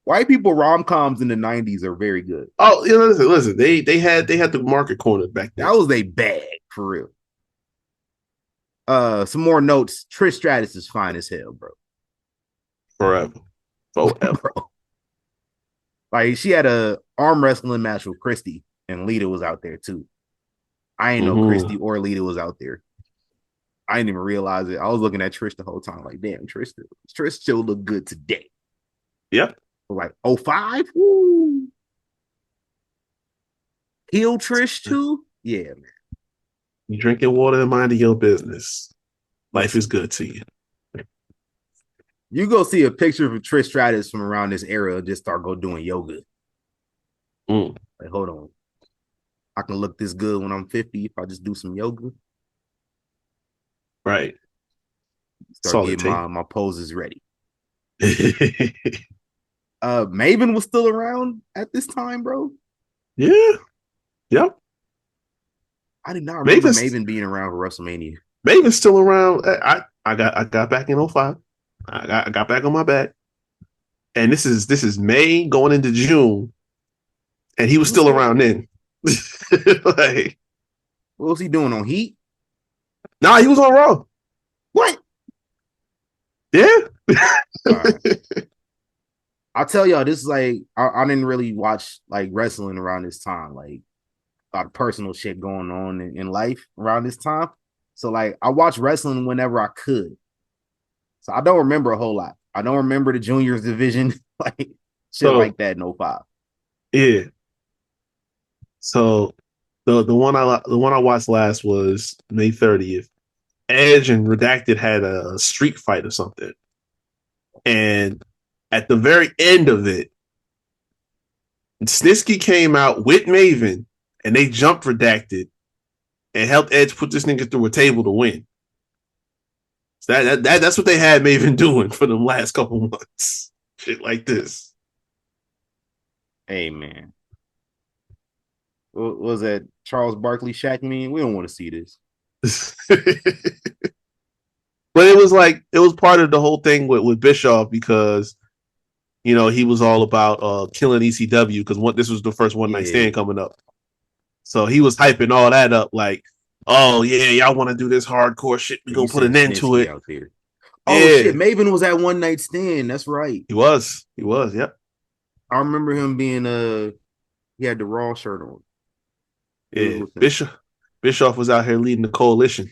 White people rom-coms in the 90s are very good. Oh, listen. They had the market corner back then. That was a bag for real. Some more notes. Trish Stratus is fine as hell, bro. Forever. Bro. Like she had a arm wrestling match with Christy, and Lita was out there too. I ain't know Christy or Lita was out there. I didn't even realize it. I was looking at Trish the whole time, like, damn, Trish still look good today. Yep. Like 05? Woo. Heel Trish too? Yeah, man. You drinking water and minding your business. Life is good to you. You go see a picture of Trish Stratus from around this era and just start doing yoga. Like, hold on. I can look this good when I'm 50 if I just do some yoga. Right. Start getting my poses ready. Maven was still around at this time, bro. Yeah. Yep. I did not remember Maven being around for WrestleMania. Maven's still around. I got back in 05. I got back on my back. And this is May going into June. And he was still around then. Like, what was he doing on Heat? Nah, he was on Raw. What? Yeah. Right. I'll tell y'all, this is like I didn't really watch like wrestling around this time, like a lot of personal shit going on in life around this time. So like I watched wrestling whenever I could. So I don't remember a whole lot. I don't remember the juniors division, like shit like that in 05. Yeah. So the one I watched last was May 30th. Edge and Redacted had a street fight or something. And at the very end of it, Snitsky came out with Maven and they jumped Redacted and helped Edge put this nigga through a table to win. So that's what they had Maven doing for the last couple months. Shit like this. Hey, man. What was that Charles Barkley Shaq meme? We don't want to see this. But it was part of the whole thing with Bischoff because, you know, he was all about killing ECW because this was the first one night stand coming up. So he was hyping all that up, like, oh yeah, y'all want to do this hardcore shit? We gonna put an end to it out there. Oh yeah. shit, Maven was at One Night Stand. That's right. He was. Yep. I remember him being he had the Raw shirt on. Yeah, Bischoff was out here leading the coalition.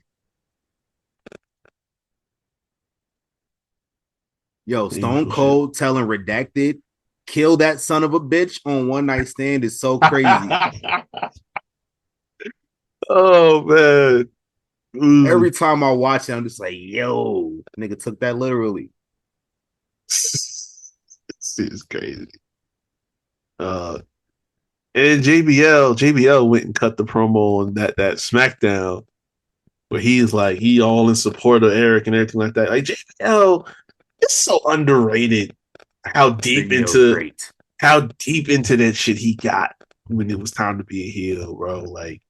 Yo, Stone Cold telling Redacted, kill that son of a bitch on One Night Stand is so crazy. Oh man. Every time I watch it, I'm just like, yo, nigga took that literally. This is crazy. And JBL went and cut the promo on that SmackDown where he's like, he all in support of Eric and everything like that. Like JBL is so underrated. How deep into that shit he got when it was time to be a heel, bro. Like,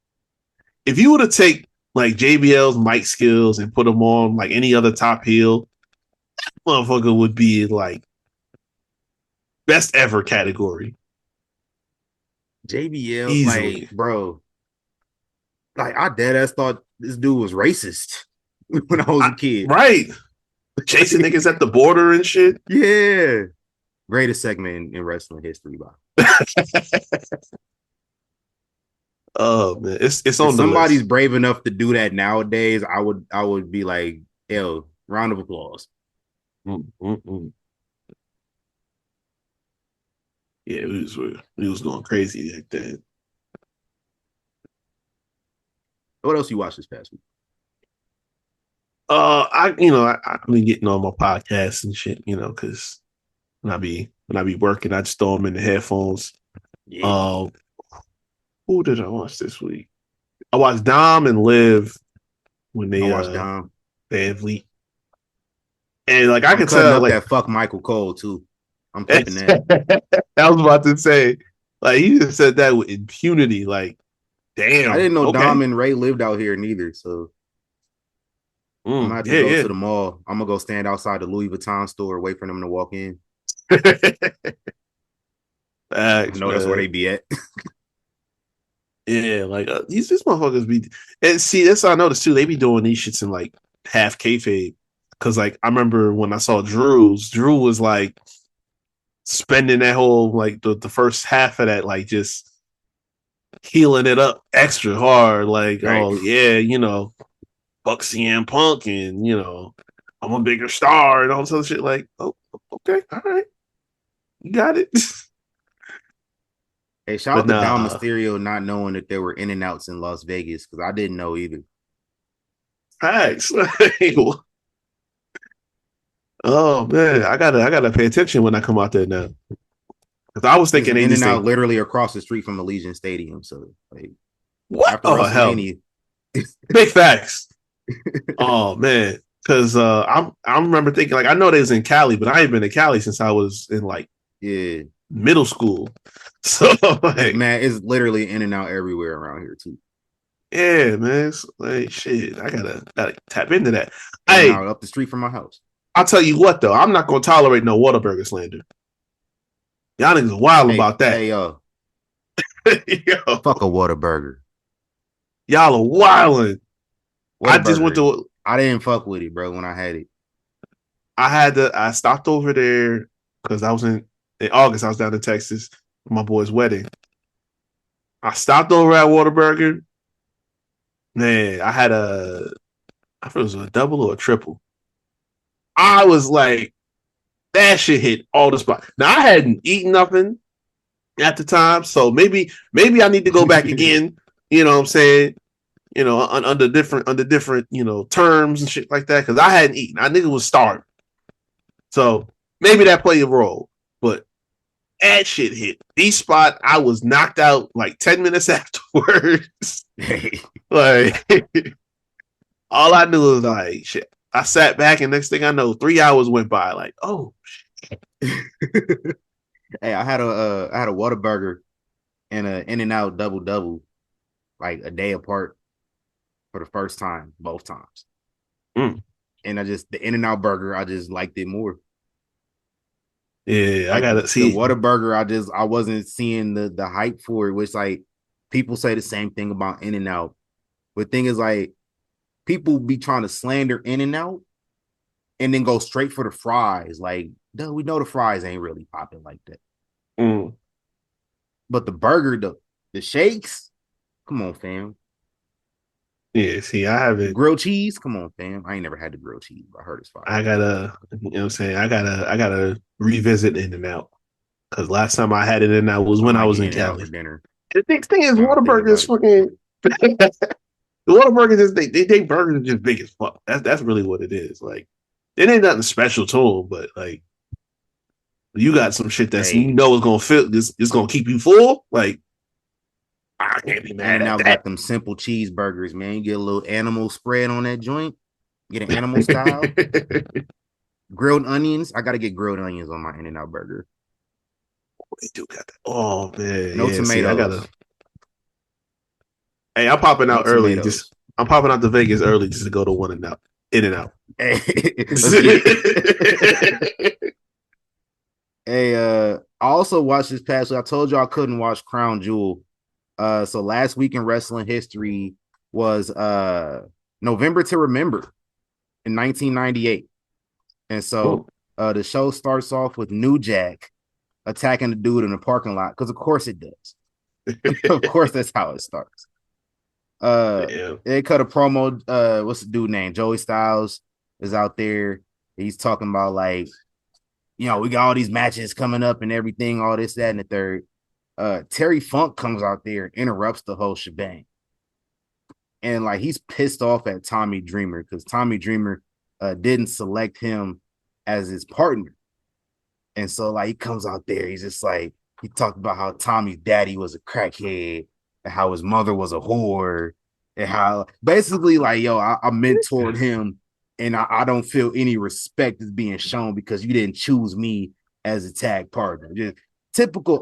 if you were to take like JBL's mic skills and put them on like any other top heel, that motherfucker would be like best ever category. JBL, easily. like, bro, like I dead ass thought this dude was racist when I was a kid. Right. Chasing niggas at the border and shit. Yeah. Greatest segment in wrestling history, by. Oh man, it's if on the somebody's list. brave enough to do that nowadays, I would be like, yo, round of applause. Mm-mm-mm. Yeah, we was going crazy like that. What else you watched this past week? I've been getting on my podcasts and shit, because when I be working, I just throw them in the headphones. Yeah. Who did I watch this week? I watched Dom and Liv when they watched Dom. Van Vliet. And like I could tell, like that fuck Michael Cole too. I'm keeping that. I was about to say, like he just said that with impunity. Like, damn, I didn't know Dom and Ray lived out here neither. So I'm gonna have to go to the mall. I'm gonna go stand outside the Louis Vuitton store, wait for them to walk in. I know that's where they be at. Yeah, like these motherfuckers be, and see, that's how I noticed too. They be doing these shits in like half kayfabe, because like I remember when I saw Drew was like spending that whole like the first half of that like just healing it up extra hard, like right. Oh yeah, fuck CM Punk and I'm a bigger star and all this other shit. Like, oh okay, all right, you got it. Hey, shout out to Dom Mysterio not knowing that there were in and outs in Las Vegas, because I didn't know either. Thanks. Oh man, I gotta pay attention when I come out there now. Because I was thinking in and out literally across the street from Allegiant Stadium. So like, what? After WrestleMania, big facts. Oh man, because I remember thinking like I know they was in Cali, but I ain't been to Cali since I was in like middle school. So like, man, it's literally in and out everywhere around here too. Yeah, man. It's like shit. I gotta tap into that. Hey, up the street from my house. I'll tell you what though, I'm not gonna tolerate no Whataburger slander. Y'all niggas are wild about that. Hey yo. Fuck a Whataburger. Y'all are wilding. I just went to. I didn't fuck with it, bro. When I had it, I stopped over there because I was in August. I was down in Texas for my boy's wedding. I stopped over at Whataburger. Man, I had I thought it was a double or a triple. I was like, that shit hit all the spot. Now I hadn't eaten nothing at the time, so maybe I need to go back again. You know what I'm saying? Under different terms and shit like that, because I hadn't eaten. I nigga was starving. So maybe that played a role. But that shit hit. These spot, I was knocked out like 10 minutes afterwards. Like all I knew was like shit. I sat back and next thing I know, 3 hours went by. Like, oh shit. Hey, I had a Whataburger and a In-N-Out double like a day apart for the first time, both times. And the In-N-Out burger, I just liked it more. Yeah, like I gotta see the Whataburger. I wasn't seeing the hype for it, which like people say the same thing about In and Out. But the thing is, like, people be trying to slander In and Out and then go straight for the fries. Like, duh, we know the fries ain't really popping like that. But the burger, the shakes, come on, fam. Yeah, see, I haven't. Grilled cheese, come on, fam. I ain't never had the grilled cheese, but I heard it's fire. I gotta, you know what I'm saying? I gotta revisit In and Out. Because last time I had it In out was when I was in Cali. For dinner. The next thing is Whataburger is fucking. The Whataburger is they burgers are just big as fuck. That's really what it is. Like, it ain't nothing special to them, but like, you got some shit that's you know is gonna fit. It's gonna keep you full. Like, I can't be mad at that. Got them simple cheeseburgers, man. You get a little animal spread on that joint. Get an animal style. Grilled onions. I gotta get grilled onions on my In-N-Out burger. They do got that. Oh man, no tomatoes. See, I gotta. Hey, I'm popping out early. I'm popping out to Vegas early just to go to one and out. In and Out. Hey, I also watched this past week. I told you I couldn't watch Crown Jewel. So last week in wrestling history was November to Remember in 1998. And so the show starts off with New Jack attacking the dude in the parking lot, because of course it does. Of course, that's how it starts. They cut a promo. What's the dude name? Joey Styles is out there. He's talking about, like, you know, we got all these matches coming up and everything, all this, that, and the third. Terry Funk comes out there, interrupts the whole shebang. And like, he's pissed off at Tommy Dreamer because Tommy Dreamer didn't select him as his partner. And so, like, he comes out there, he's just like, he talked about how Tommy's daddy was a crackhead and how his mother was a whore, and how basically, like, yo, I mentored him and I don't feel any respect is being shown because you didn't choose me as a tag partner. Just typical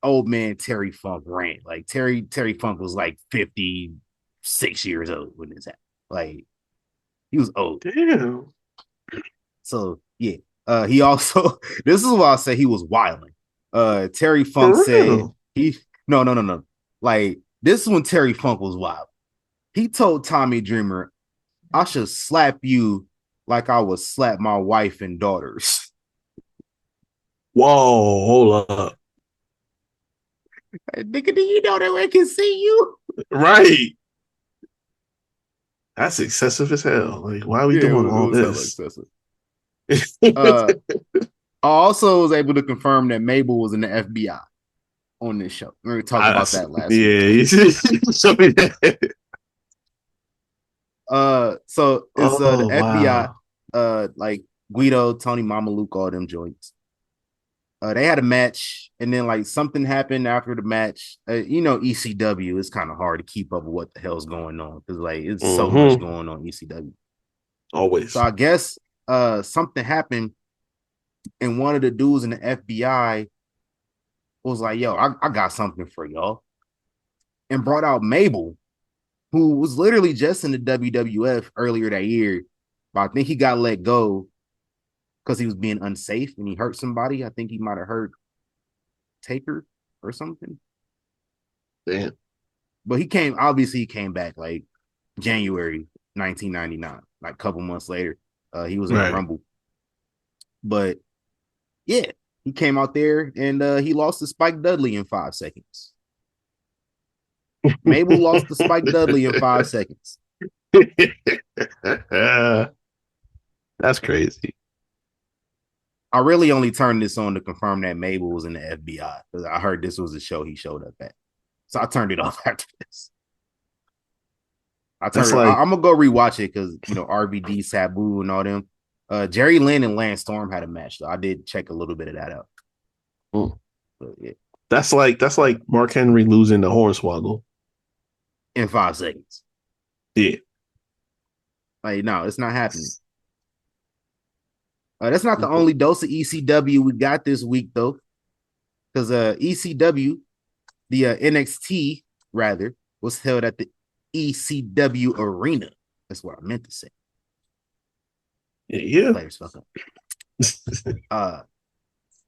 old man Terry Funk rant. Like, Terry Funk was like 56 years old when this happened. Like, he was old. Damn. So yeah. He also, this is why I say he was wilding. Terry Funk said no. Like, this is when Terry Funk was wild. He told Tommy Dreamer, I should slap you like I would slap my wife and daughters. Whoa, hold up. Nigga, do you know that I can see you? Right. That's excessive as hell. Like, why are we doing all this? I also was able to confirm that Mabel was in the FBI on this show. We were talking about that last week. So it's the FBI, like Guido, Tony Mamaluke, all them joints. They had a match, and then like something happened after the match. You know, ECW, it's kind of hard to keep up with what the hell's going on because like it's so much going on ECW. Always. So I guess something happened, and one of the dudes in the FBI was like, yo, I got something for y'all, and brought out Mabel, who was literally just in the WWF earlier that year, but I think he got let go because he was being unsafe and he hurt somebody. I think he might have hurt Taker or something. Damn. But he came back like January 1999, like a couple months later. He was in the Rumble. But yeah, he came out there and he lost to Spike Dudley in 5 seconds. Mabel lost to Spike Dudley in 5 seconds. That's crazy. I really only turned this on to confirm that Mabel was in the FBI because I heard this was a show he showed up at. So I turned it off after this. I'm gonna go rewatch it because, you know, RVD, Sabu, and all them. Jerry Lynn and Lance Storm had a match, so I did check a little bit of that out. But, yeah. That's like Mark Henry losing the Hornswoggle in 5 seconds. Yeah. Like, no, it's not happening. That's not the only dose of ECW we got this week, though. Because ECW, the NXT, rather, was held at the ECW Arena. That's what I meant to say. Yeah. Players fuck up.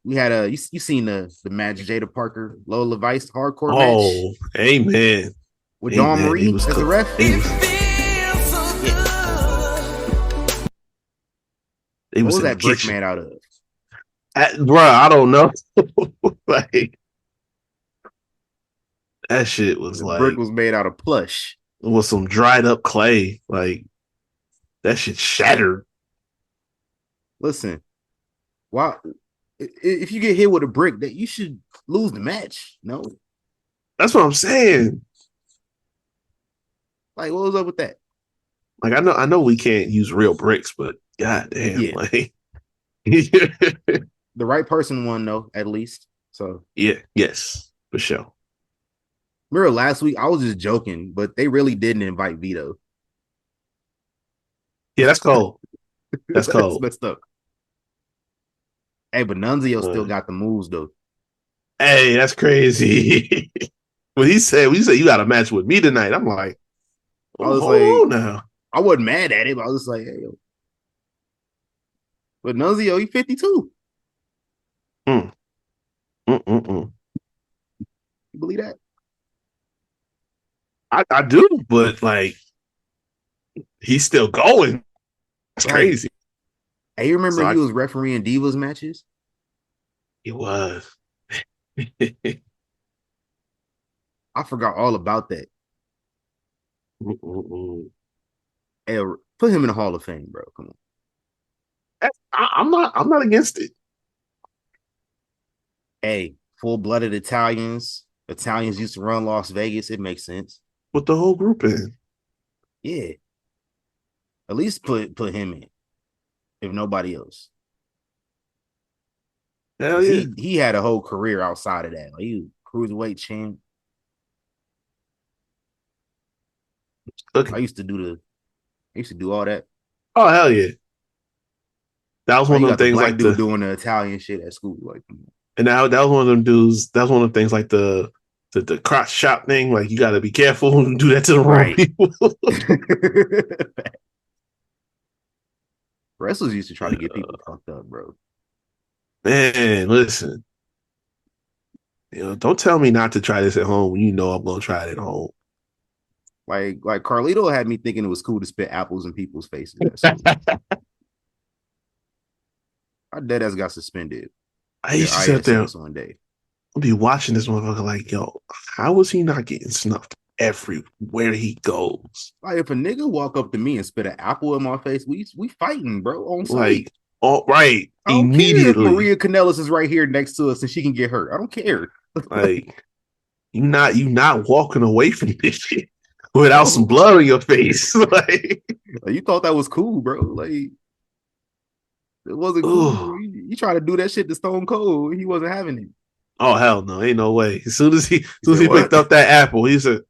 we had you seen the match Jada Parker Lola Vice hardcore match Oh, amen. with Dawn Marie as the ref. What was that brick made out of? Bro, I don't know. Like that shit was the like brick was made out of plush. It was some dried up clay. Like that shit shattered. Listen, why? If you get hit with a brick, that you should lose the match. No, that's what I'm saying. Like, what was up with that? Like, I know we can't use real bricks, but goddamn, yeah. Like the right person won though, at least. So yes, for sure. Remember last week I was just joking, but they really didn't invite Vito. Yeah, that's cold. That's cold. That's messed up. Hey, but Nunzio still got the moves though. Hey, that's crazy. when he said you got a match with me tonight, I'm like, I was like, now. I wasn't mad at it, but I was like, hey, yo. But Nunzio, he 52. You believe that? I do, but like he's still going. That's crazy. Hey, you remember he was refereeing Divas matches? He was. I forgot all about that. Hey, put him in the Hall of Fame, bro. Come on. I'm not against it. Hey, full-blooded Italians. Italians used to run Las Vegas. It makes sense. Put the whole group in. Yeah. At least put him in, if nobody else. Hell yeah. He had a whole career outside of that. Like, he was cruiserweight champ. Okay. I used to do all that. Oh hell yeah. That was one of the things like dude doing the Italian shit at school. Like, and that was one of them dudes. That was one of the things like the crotch shot thing. Like you got to be careful and do that to the wrong people. Wrestlers used to try to get people fucked up, bro. Man, listen. Don't tell me not to try this at home when you know I'm gonna try it at home. Like Carlito had me thinking it was cool to spit apples in people's faces. Our dead ass got suspended. I used to sit there one day. I'll be watching this motherfucker like, yo, how was he not getting snuffed everywhere he goes? Like if a nigga walk up to me and spit an apple in my face, we fighting, bro. On site. Like, right. I don't immediately. Care if Maria Kanellis is right here next to us and she can get hurt. I don't care. Like, you not walking away from this shit without some blood on your face. Like you thought that was cool, bro. Like it wasn't cool. You try to do that shit to Stone Cold. He wasn't having it. Oh hell no, ain't no way. As soon as he picked up that apple, he said,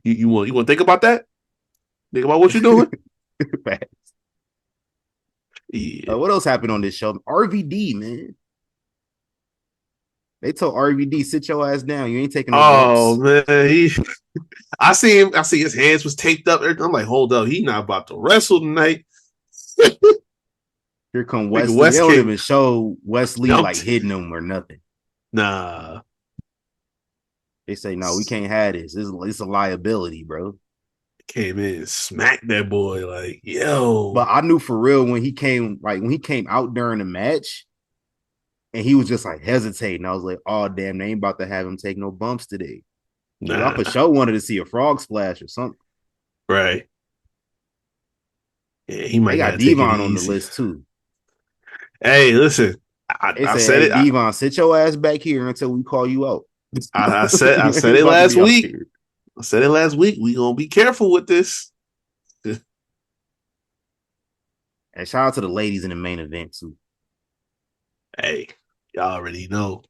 "You want to think about that? Think about what you're doing." Yeah. What else happened on this show? RVD, man. They told RVD, sit your ass down. You ain't taking no bumps. Man, I see him. I see his hands was taped up. I'm like, hold up, he not about to wrestle tonight. Here come Wesley. They don't even show Wesley like hitting him or nothing. Nah. They say, no, we can't have this. It's a liability, bro. Came in and smacked that boy like, yo. But I knew for real when he came out during the match and he was just like hesitating. I was like, oh, damn, they ain't about to have him take no bumps today. Nah. I for sure wanted to see a frog splash or something. Right. Yeah, he might. They got Devon on the list too. Hey, listen. I said it. Devon, sit your ass back here until we call you out. I said it last week. I said it last week. We gonna be careful with this. And shout out to the ladies in the main event too. Hey, y'all already know.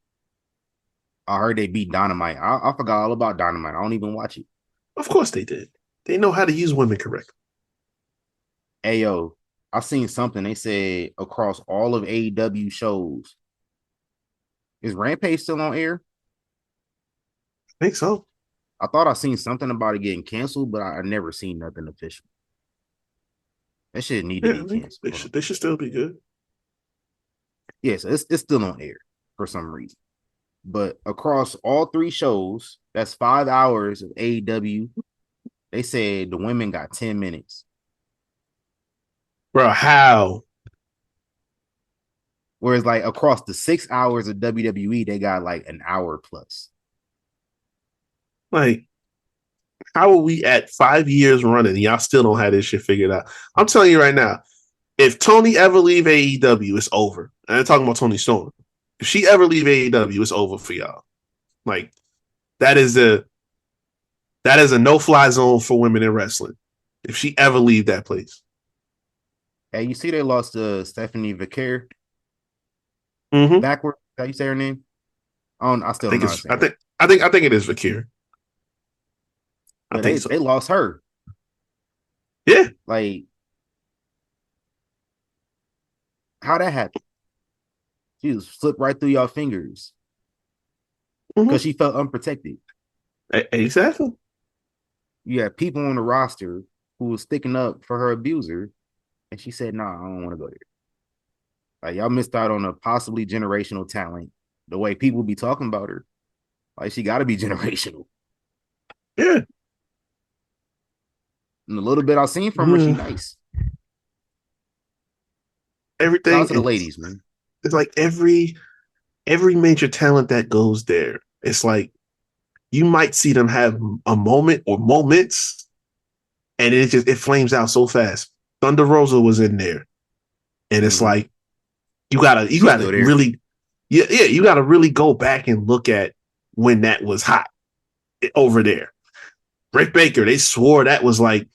I heard they beat Dynamite. I forgot all about Dynamite. I don't even watch it. Of course they did. They know how to use women correctly. Hey yo, I seen something. They said across all of AEW shows, is Rampage still on air? I think so. I thought I seen something about it getting canceled, but I never seen nothing official. That shit need to be canceled. They should still be good. Yeah, so it's still on air for some reason. But across all 3 shows, that's 5 hours of AEW. They said the women got 10 minutes. Bro, how? Whereas like across the 6 hours of WWE, they got like an hour plus. Like, how are we at 5 years running and y'all still don't have this shit figured out? I'm telling you right now, if Tony ever leave AEW, it's over. And I'm talking about Tony Storm. If she ever leave AEW, it's over for y'all. Like, that is a no-fly zone for women in wrestling. If she ever leave that place. Hey, you see they lost to Stephanie Vicaire? Mm-hmm. Backward, how you say her name? I still don't know how to say it. I think it is Vicaire. I think so. They lost her. Yeah. Like, how that happened? She just slipped right through y'all fingers because she felt unprotected. Exactly. You had people on the roster who was sticking up for her abuser, and she said, "Nah, I don't want to go there." Like, y'all missed out on a possibly generational talent. The way people be talking about her, like, she got to be generational. Yeah. And a little bit I've seen from her, she nice. Everything. Shout out to the ladies, man. It's like every major talent that goes there, it's like you might see them have a moment or moments, and it flames out so fast. Thunder Rosa was in there, and it's like you gotta really, you gotta really go back and look at when that was hot over there. Britt Baker, they swore that was like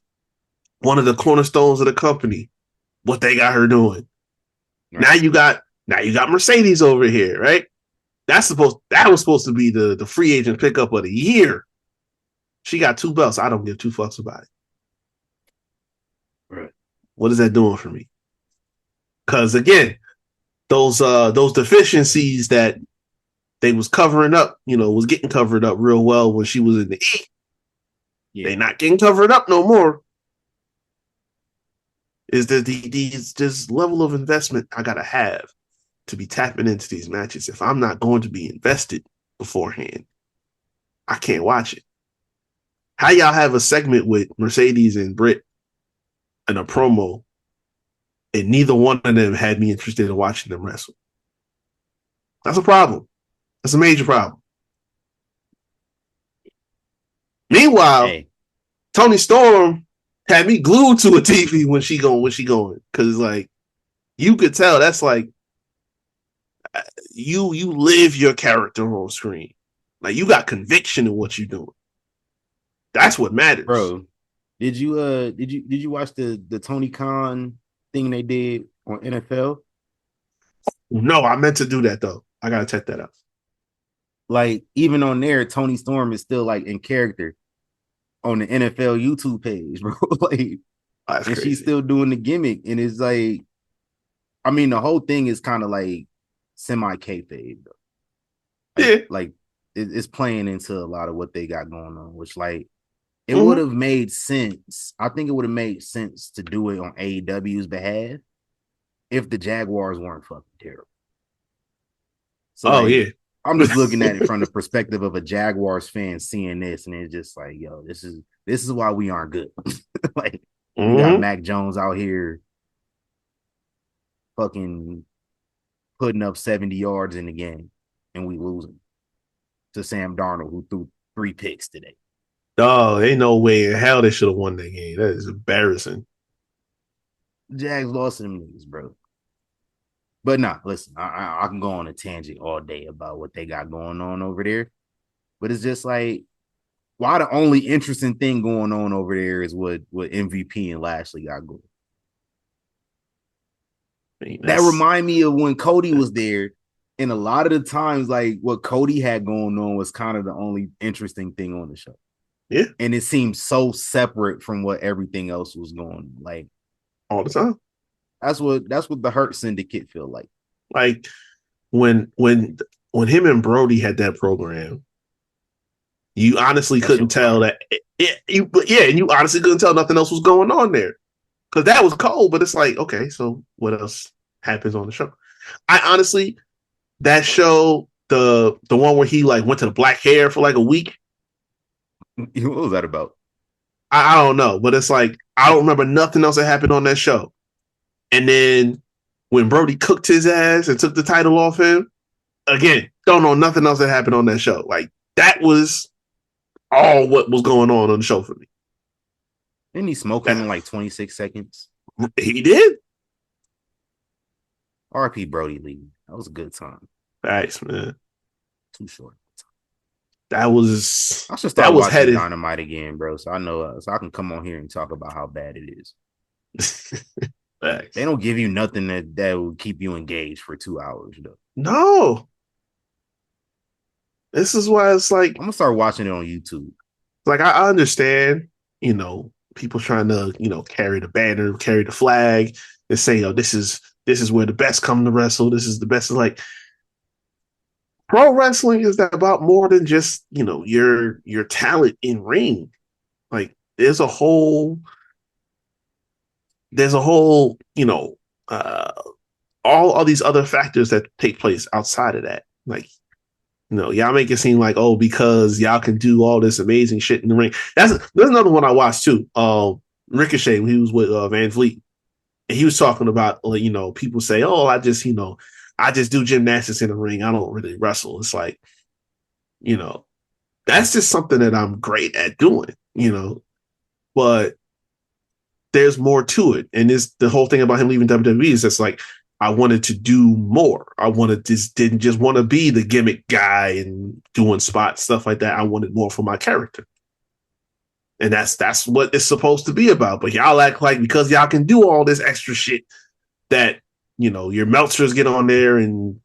one of the cornerstones of the company. What they got her doing. Right. Now you got Mercedes over here, right? That was supposed to be the free agent pickup of the year. She got 2 belts. I don't give 2 fucks about it. Right. What is that doing for me? Because again, those deficiencies that they was covering up, was getting covered up real well when she was in the E. Yeah. They not getting covered up no more. Is there this level of investment I gotta have to be tapping into these matches? If I'm not going to be invested beforehand, I can't watch it. How y'all have a segment with Mercedes and Britt and a promo, and neither one of them had me interested in watching them wrestle? That's a problem. That's a major problem. Meanwhile, Tony Storm had me glued to a TV when she going, because like you could tell that's like you live your character on screen, like you got conviction in what you're doing. That's what matters, bro. Did you watch the Tony Khan thing they did on NFL? No, I meant to do that though. I gotta check that out. Like even on there, Tony Storm is still like in character on the NFL YouTube page, bro. Like, and crazy. She's still doing the gimmick, and it's like, I mean, the whole thing is kind of like semi kayfabe, though. Like, like it's playing into a lot of what they got going on, which like it would have made sense. I think it would have made sense to do it on AEW's behalf if the Jaguars weren't fucking terrible. So, yeah. I'm just looking at it from the perspective of a Jaguars fan seeing this, and it's just like, yo, this is why we aren't good. Like, we got Mac Jones out here fucking putting up 70 yards in the game, and we losing to Sam Darnold, who threw 3 picks today. Oh, ain't no way in hell they should have won that game. That is embarrassing. Jags lost to them niggas, bro. But nah, listen, I can go on a tangent all day about what they got going on over there. But it's just like, why the only interesting thing going on over there is what MVP and Lashley got going. That remind me of when Cody was there. And a lot of the times, like what Cody had going on was kind of the only interesting thing on the show. Yeah. And it seemed so separate from what everything else was going on. Like all the time. That's what the Hurt Syndicate feel like. Like when him and Brody had that program, you honestly couldn't tell that. And you honestly couldn't tell nothing else was going on there because that was cold. But it's like, okay, so what else happens on the show? I honestly, that show, the one where he like went to the black hair for like a week. What was that about? I don't know, but it's like I don't remember nothing else that happened on that show. And then when Brody cooked his ass and took the title off him, again, don't know nothing else that happened on that show. Like that was all what was going on the show for me. Didn't he smoke him in like 26 seconds? He did. R.P. Brody Lee. That was a good time. Thanks, man. Too short. That was. I should start watching Dynamite again, bro. So I know, so I can come on here and talk about how bad it is. They don't give you nothing that will keep you engaged for 2 hours, though. No. This is why it's like I'm gonna start watching it on YouTube. Like I understand, people trying to, carry the banner, carry the flag, and say, this is where the best come to wrestle. This is the best. Like pro wrestling is about more than just, your talent in ring. Like there's a whole, all these other factors that take place outside of that. Like, y'all make it seem like, because y'all can do all this amazing shit in the ring. There's another one I watched too. Ricochet, when he was with Van Vliet, and he was talking about, people say, I just do gymnastics in the ring. I don't really wrestle. It's like, that's just something that I'm great at doing, but there's more to it. And the whole thing about him leaving WWE is just like, I wanted to do more. Didn't just want to be the gimmick guy and doing spots, stuff like that. I wanted more for my character. And that's what it's supposed to be about. But y'all act like because y'all can do all this extra shit that, your Meltzers get on there and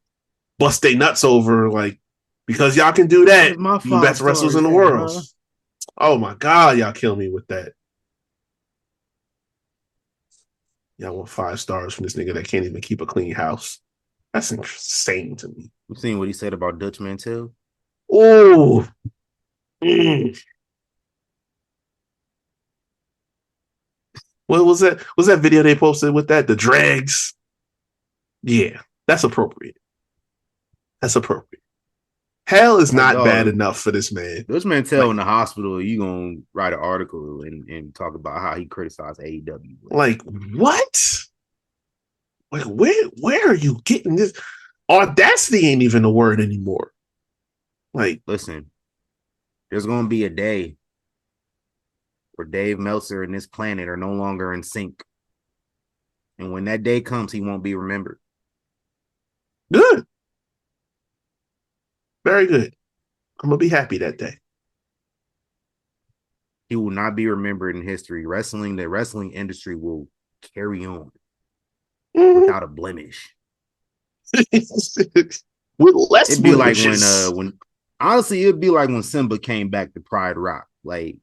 bust their nuts over, like, because y'all can do that, you best wrestlers in the world. Huh? Oh my God, y'all kill me with that. Y'all want 5 stars from this nigga that can't even keep a clean house. That's insane to me. You seen what he said about Dutch Mantel? Oh. What was that? Was that video they posted with that? The dregs? Yeah, that's appropriate. That's appropriate. Hell is not bad enough for this man. Dutch Mantel in the hospital, you gonna write an article and talk about how he criticized AEW. Like what? Like where are you getting this? Audacity ain't even a word anymore. Like, listen, there's gonna be a day where Dave Meltzer and this planet are no longer in sync. And when that day comes, he won't be remembered. Good. Very good. I'm going to be happy that day. He will not be remembered in history. The wrestling industry will carry on without a blemish. With less it'd be blemishes. Like when honestly, it'd be like when Simba came back to Pride Rock. Like,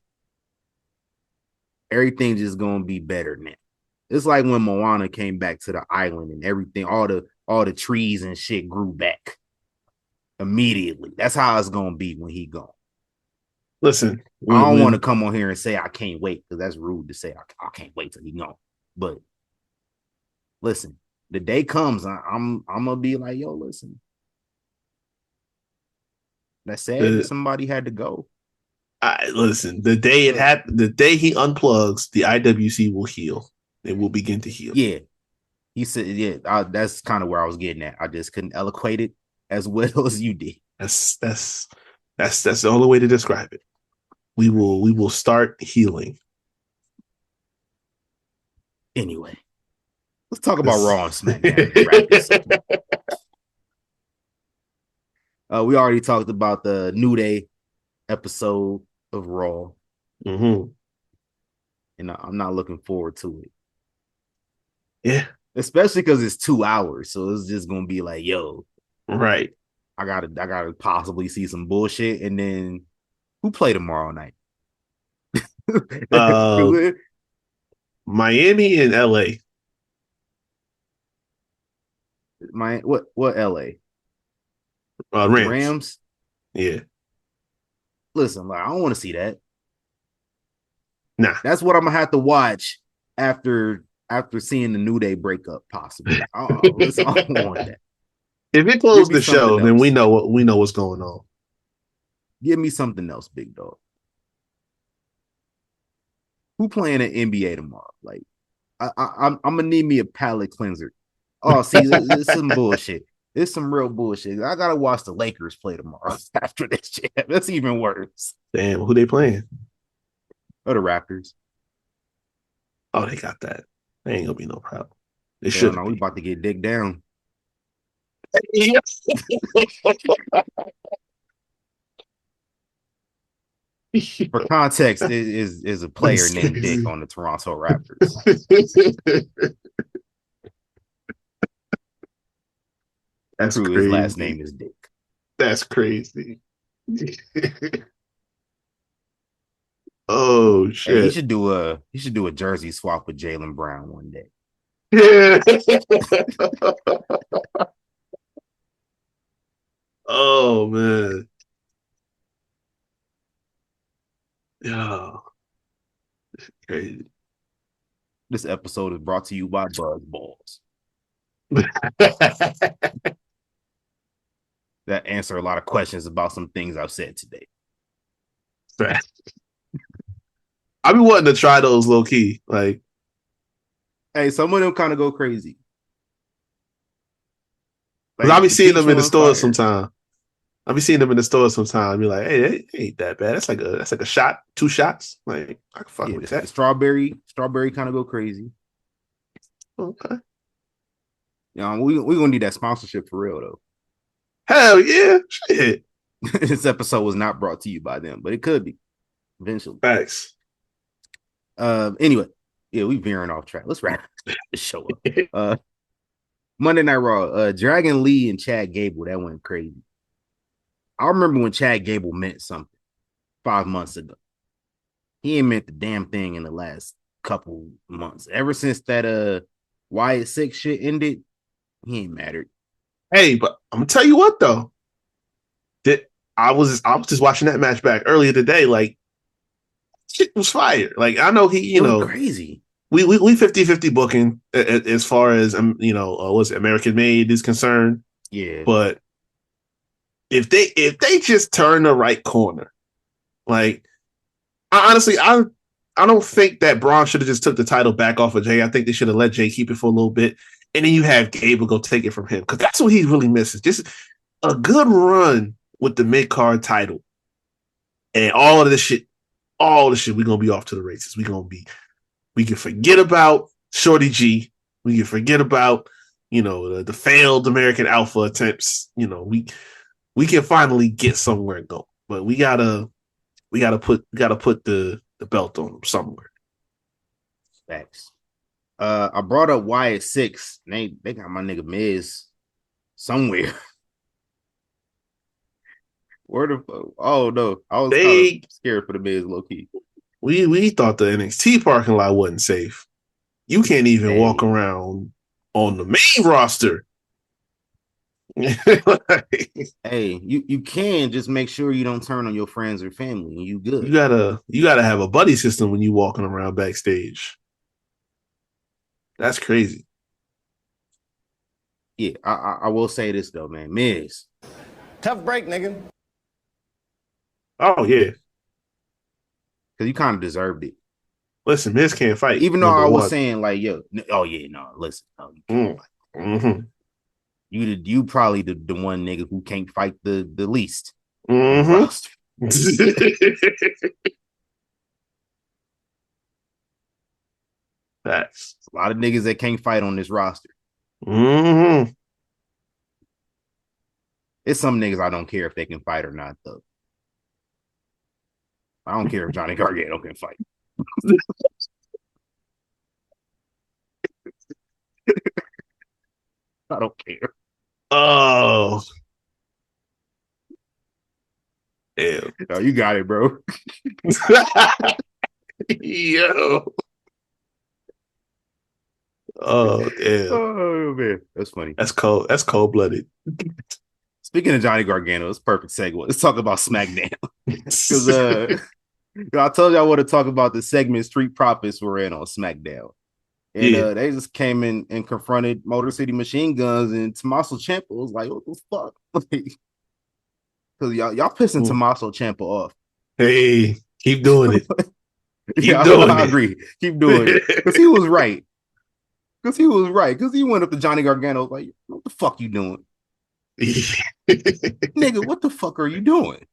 everything just gonna be better now. It's like when Moana came back to the island and everything, all the trees and shit grew back immediately. That's how it's gonna be when he gone. Listen, I don't want to come on here and say I can't wait, because that's rude to say I can't wait till he gone. But listen, the day comes, I'm gonna be like, yo, listen, that's sad that somebody had to go. Listen, the day it happened, the day he unplugs, the IWC will heal. It will begin to heal. Yeah, he said, yeah. That's kind of where I was getting at. I just couldn't eloquate it as well as you did. That's the only way to describe it. We will start healing. Anyway, let's talk about Raw and SmackDown. We already talked about the New Day episode of Raw. Mm-hmm. And I'm not looking forward to it. Yeah. Especially because it's 2 hours. So it's just gonna be like, yo. Right. I gotta possibly see some bullshit. And then who play tomorrow night? Miami and LA. What LA? Rams. Yeah. Listen, like, I don't want to see that. Nah. That's what I'm gonna have to watch after seeing the New Day breakup, possibly. I don't want that. If it Give closed me the show, something then else. we know what's going on. Give me something else, big dog. Who playing at NBA tomorrow? Like, I'm gonna need me a palate cleanser. Oh, see, this is some bullshit. It's some real bullshit. I gotta watch the Lakers play tomorrow after this shit. That's even worse. Damn, who they playing? Or the Raptors. Oh, they got that. They ain't gonna be no problem. They Hell should no, we be. about to get digged down. For context, it is a player named Dick on the Toronto Raptors. That's True, crazy. his last name is Dick. That's crazy. Oh shit! Hey, he should do a jersey swap with Jaylen Brown one day. Yeah. Oh man. Yeah. Crazy. This episode is brought to you by Buzz Balls. That answer a lot of questions about some things I've said today. I be wanting to try those low key. Like, hey, some of them kind of go crazy. Like, I be seeing them in the store sometime. I be seeing them in the store sometime. Be like, hey, they ain't that bad. That's like a shot, 2 shots. Like, I can fuck with that. The strawberry kind of go crazy. Okay. You know, we gonna need that sponsorship for real though. Hell yeah, shit. This episode was not brought to you by them, but it could be eventually. Facts. Anyway, yeah, we veering off track. Let's wrap the show up. Monday Night Raw, Dragon Lee and Chad Gable, that went crazy. I remember when Chad Gable meant something 5 months ago. He ain't meant the damn thing in the last couple months. Ever since that Wyatt 6 shit ended, he ain't mattered. Hey, but I'm gonna tell you what though. I was just watching that match back earlier today. Like, shit was fire. Like, I know he, it was crazy. We 50-50 booking as far as what's American Made is concerned. Yeah, but if they just turn the right corner, like, I don't think that Braun should have just took the title back off of Jay. I think they should have let Jay keep it for a little bit, and then you have Gable go take it from him, because that's what he really misses. Just a good run with the mid-card title, and all the shit, we're gonna be off to the races. We can forget about Shorty G. We can forget about the failed American Alpha attempts. We can finally get somewhere going, but we gotta put the belt on them somewhere. Facts. I brought up Wyatt 6. They got my nigga Miz somewhere. Where the fuck? Oh no, I was kind of scared for the Miz low key. We thought the NXT parking lot wasn't safe. You can't even walk around on the main roster. Hey, you can just make sure you don't turn on your friends or family, and you good. You gotta have a buddy system when you walking around backstage. That's crazy. Yeah, I will say this though, man. Miz, tough break, nigga. Oh yeah, because you kind of deserved it. Listen, Miz can't fight. Even though I was saying like, yo, oh yeah, no, listen, no, you probably the one nigga who can't fight the least. That's a lot of niggas that can't fight on this roster. It's some niggas I don't care if they can fight or not, though. I don't care if Johnny Gargano can fight. I don't care. Oh. Ew. No, you got it, bro. Yo. Oh, damn. Oh, man. That's funny. That's cold. That's cold-blooded. Speaking of Johnny Gargano, it's a perfect segue. Let's talk about SmackDown. Because I told you I want to talk about the segment Street Profits were in on SmackDown. And they just came in and confronted Motor City Machine Guns, and Tommaso Ciampa was like, "What the fuck?" Because y'all pissing Tommaso Ciampa off. Hey, keep doing it. Yeah, I agree. Keep doing it because he was right. Because he went up to Johnny Gargano like, "What the fuck you doing, nigga? What the fuck are you doing?"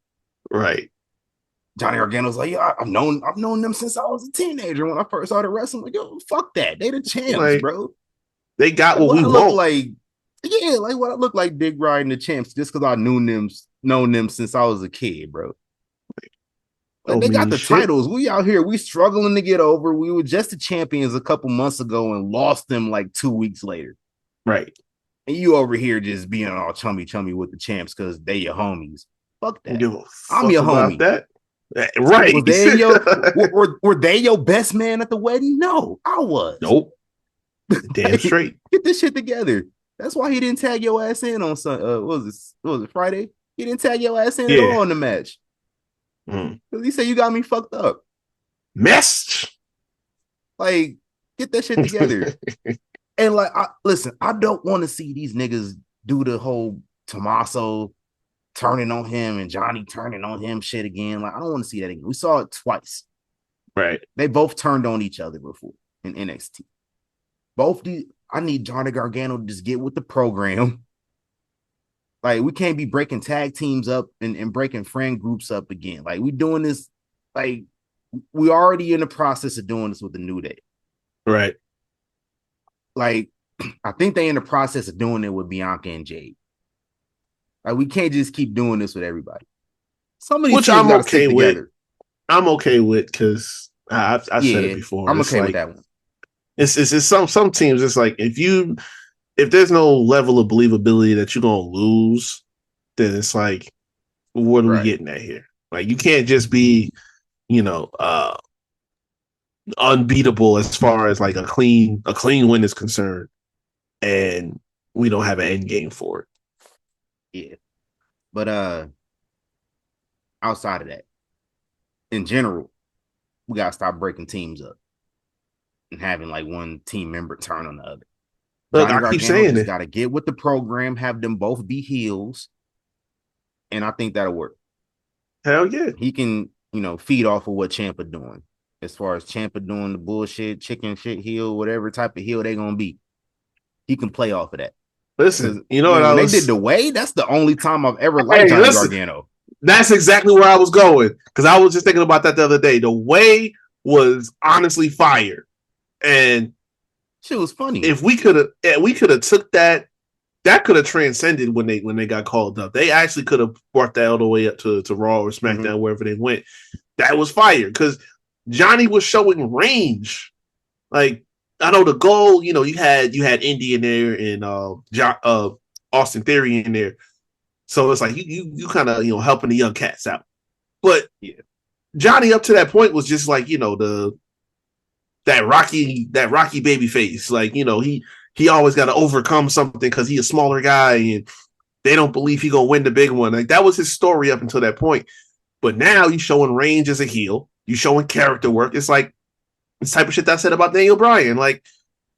Right. Johnny Gargano's like, "Yeah, I've known them since I was a teenager when I first started wrestling." Like, yo, fuck that. They the champs, like, bro. They got like, what we want. Like, yeah, like what I look like, Dick riding the champs, just because I known them since I was a kid, bro. Like, they got the titles. We out here, we struggling to get over. We were just the champions a couple months ago and lost them like 2 weeks later. Right. And you over here just being all chummy with the champs because they your homies. Fuck that. I'm your homie. That. Right. Was they were they your best man at the wedding? No, I was. Nope. Damn straight. Get this shit together. That's why he didn't tag your ass in on what was it Friday? He didn't tag your ass in at all in the match. Because he said you got me fucked up. Messed. Like, get that shit together. And like, listen, I don't want to see these niggas do the whole Tommaso turning on him and Johnny turning on him shit again. Like, I don't want to see that again. We saw it twice. Right. They both turned on each other before in NXT. I need Johnny Gargano to just get with the program. Like, we can't be breaking tag teams up and breaking friend groups up again. Like, we doing this, like, we already in the process of doing this with the New Day. Right. Like, I think they in the process of doing it with Bianca and Jade. Like, we can't just keep doing this with everybody. Some of these Which I'm okay with. I'm okay with because I've said it before. I'm okay with that one. It's some teams. It's like if there's no level of believability that you're gonna lose, then it's like, what are we getting at here? Like, you can't just be, unbeatable as far as like a clean win is concerned, and we don't have an end game for it. Yeah, but outside of that, in general, we gotta stop breaking teams up and having like one team member turn on the other. Look, I keep saying it. Got to get with the program, have them both be heels, and I think that'll work. Hell yeah, he can, feed off of what Ciampa doing. As far as Ciampa doing the bullshit, chicken shit heel, whatever type of heel they gonna be, he can play off of that. Listen, when they did the way, that's the only time I've ever liked Johnny Gargano. That's exactly where I was going because I was just thinking about that the other day. The way was honestly fire, and shit was funny. If we could have took that could have transcended when they got called up. They actually could have brought that all the way up to Raw or SmackDown, wherever they went. That was fire because Johnny was showing range. Like, I know the goal, you had Indy in there and Austin Theory in there. So it's like you kind of helping the young cats out. But Johnny up to that point was just like, that Rocky baby face. Like, he always got to overcome something because he's a smaller guy and they don't believe he gonna win the big one. Like, that was his story up until that point. But now he's showing range as a heel. You're showing character work. It's like this type of shit that I said about Daniel Bryan. Like,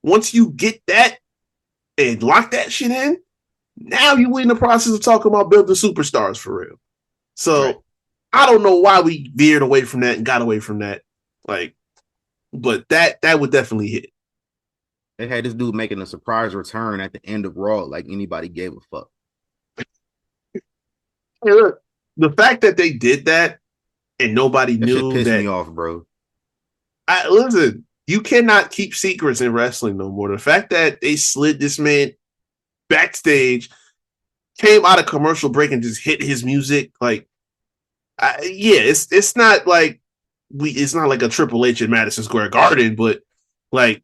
once you get that and lock that shit in, now you in the process of talking about building superstars for real. So I don't know why we veered away from that and got away from that. Like, but that would definitely hit. They had this dude making a surprise return at the end of Raw, like anybody gave a fuck. Hey, look, the fact that they did that and nobody knew shit pissed that, me off, bro. Listen, you cannot keep secrets in wrestling no more. The fact that they slid this man backstage, came out of commercial break and just hit his music, like, it's not like it's not like a Triple H in Madison Square Garden, but like,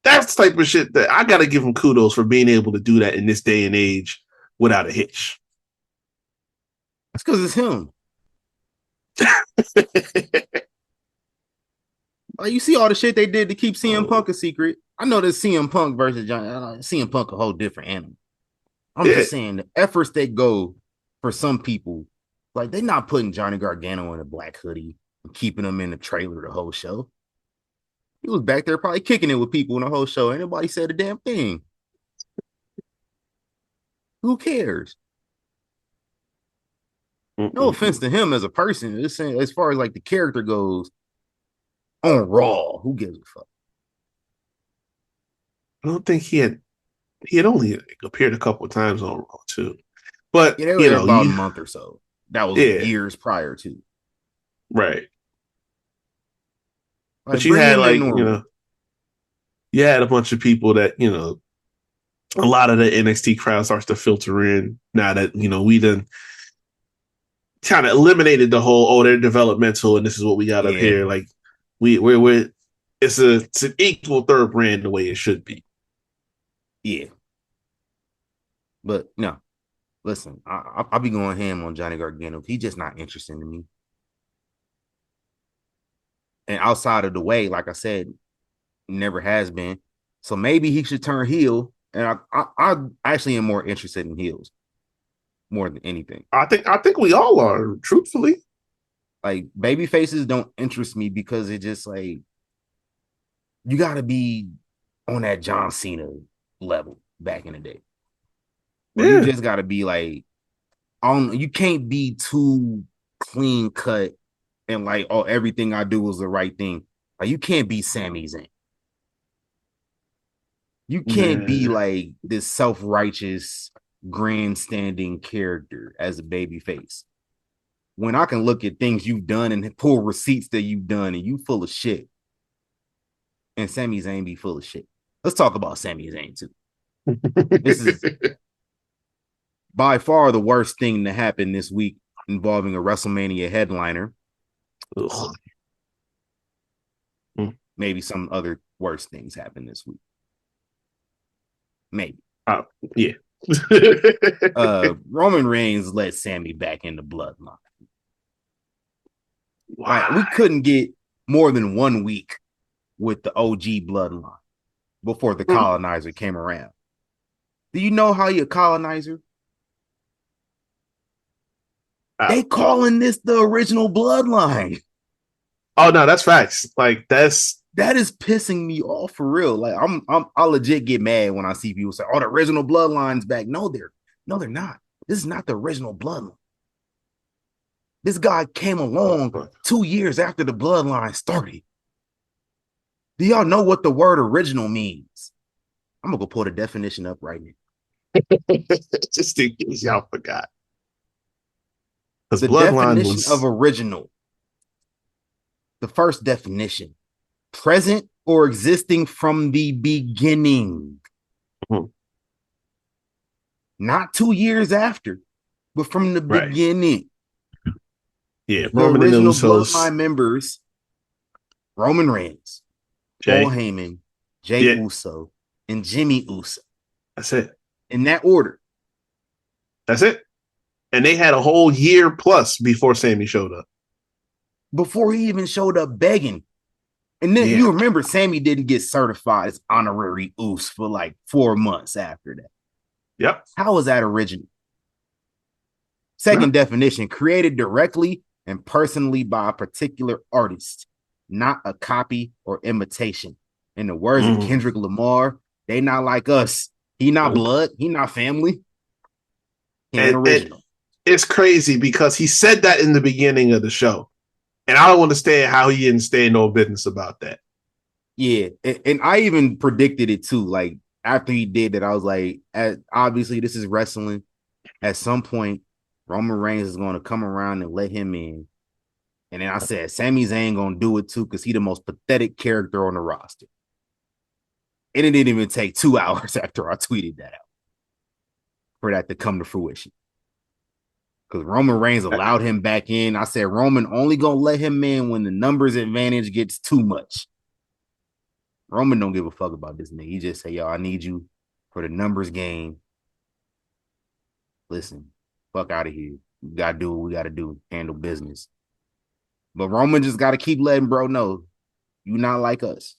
that's the type of shit that I gotta give him kudos for being able to do that in this day and age without a hitch. That's because it's him. Like, you see all the shit they did to keep CM Punk a secret. I know there's CM Punk versus John. CM Punk a whole different animal. I'm just saying the efforts they go for some people, like, they're not putting Johnny Gargano in a black hoodie and keeping him in the trailer the whole show. He was back there probably kicking it with people in the whole show. Anybody said a damn thing. Who cares? No offense to him as a person. Just saying, as far as like the character goes, on Raw, who gives a fuck? I don't think he had only appeared a couple of times on Raw too. But Yeah, they were there about a month or so. That was years prior to. Right. Like, but you bring had in like, normal. you had a bunch of people that, a lot of the NXT crowd starts to filter in now that, we done kind of eliminated the whole, they're developmental and this is what we got up here. Like we're it's an equal third brand the way it should be. Yeah. But no, listen, I'll be going ham on Johnny Gargano. He's just not interesting to me. And outside of the way, like I said, never has been. So maybe he should turn heel. And I actually am more interested in heels more than anything. I think we all are, truthfully. Like, baby faces don't interest me because it just like you got to be on that John Cena level back in the day. Or you just got to be like, you can't be too clean cut and like, everything I do is the right thing. Like, you can't be Sami Zayn. You can't be like this self-righteous, grandstanding character as a baby face. When I can look at things you've done and pull receipts that you've done and you full of shit. And Sami Zayn be full of shit. Let's talk about Sami Zayn too. This is by far the worst thing to happen this week involving a WrestleMania headliner. Maybe some other worse things happen this week. Maybe. Yeah. Roman Reigns let Sami back in the bloodline. Why? Like, we couldn't get more than 1 week with the OG bloodline before the colonizer came around. Do you know how you're a colonizer? They calling this the original bloodline. Oh no, that's facts. Like that is pissing me off for real. Like I legit get mad when I see people say, "Oh, the original bloodline's back." No, they're not. This is not the original bloodline. This guy came along 2 years after the bloodline started. Do y'all know what the word original means? I'm gonna go pull the definition up right now. Just in case y'all forgot. The definition of original. The first definition: present or existing from the beginning. Not 2 years after, but from the beginning. Yeah, the Roman original and the Usos. bloodline members: Roman Reigns, Paul Heyman, Jey Uso, and Jimmy Uso. That's it. In that order. That's it. And they had a whole year plus before Sami showed up. Before he even showed up begging. And then you remember Sami didn't get certified as honorary Us for like 4 months after that. Yep. How was that original? Second definition: created directly and personally by a particular artist, not a copy or imitation. In the words of Kendrick Lamar, they not like us. He not blood. He not family. He ain't original. It's crazy because he said that in the beginning of the show. And I don't understand how he didn't stay no business about that. Yeah. And I even predicted it too. Like, after he did that, I was like, obviously this is wrestling. At some point, Roman Reigns is going to come around and let him in. And then I said, Sami Zayn going to do it too because he's the most pathetic character on the roster. And it didn't even take 2 hours after I tweeted that out for that to come to fruition. Because Roman Reigns allowed him back in. I said, Roman only going to let him in when the numbers advantage gets too much. Roman don't give a fuck about this nigga. He just say, yo, I need you for the numbers game. Listen, fuck out of here. We got to do what we got to do. Handle business. But Roman just got to keep letting bro know you not like us.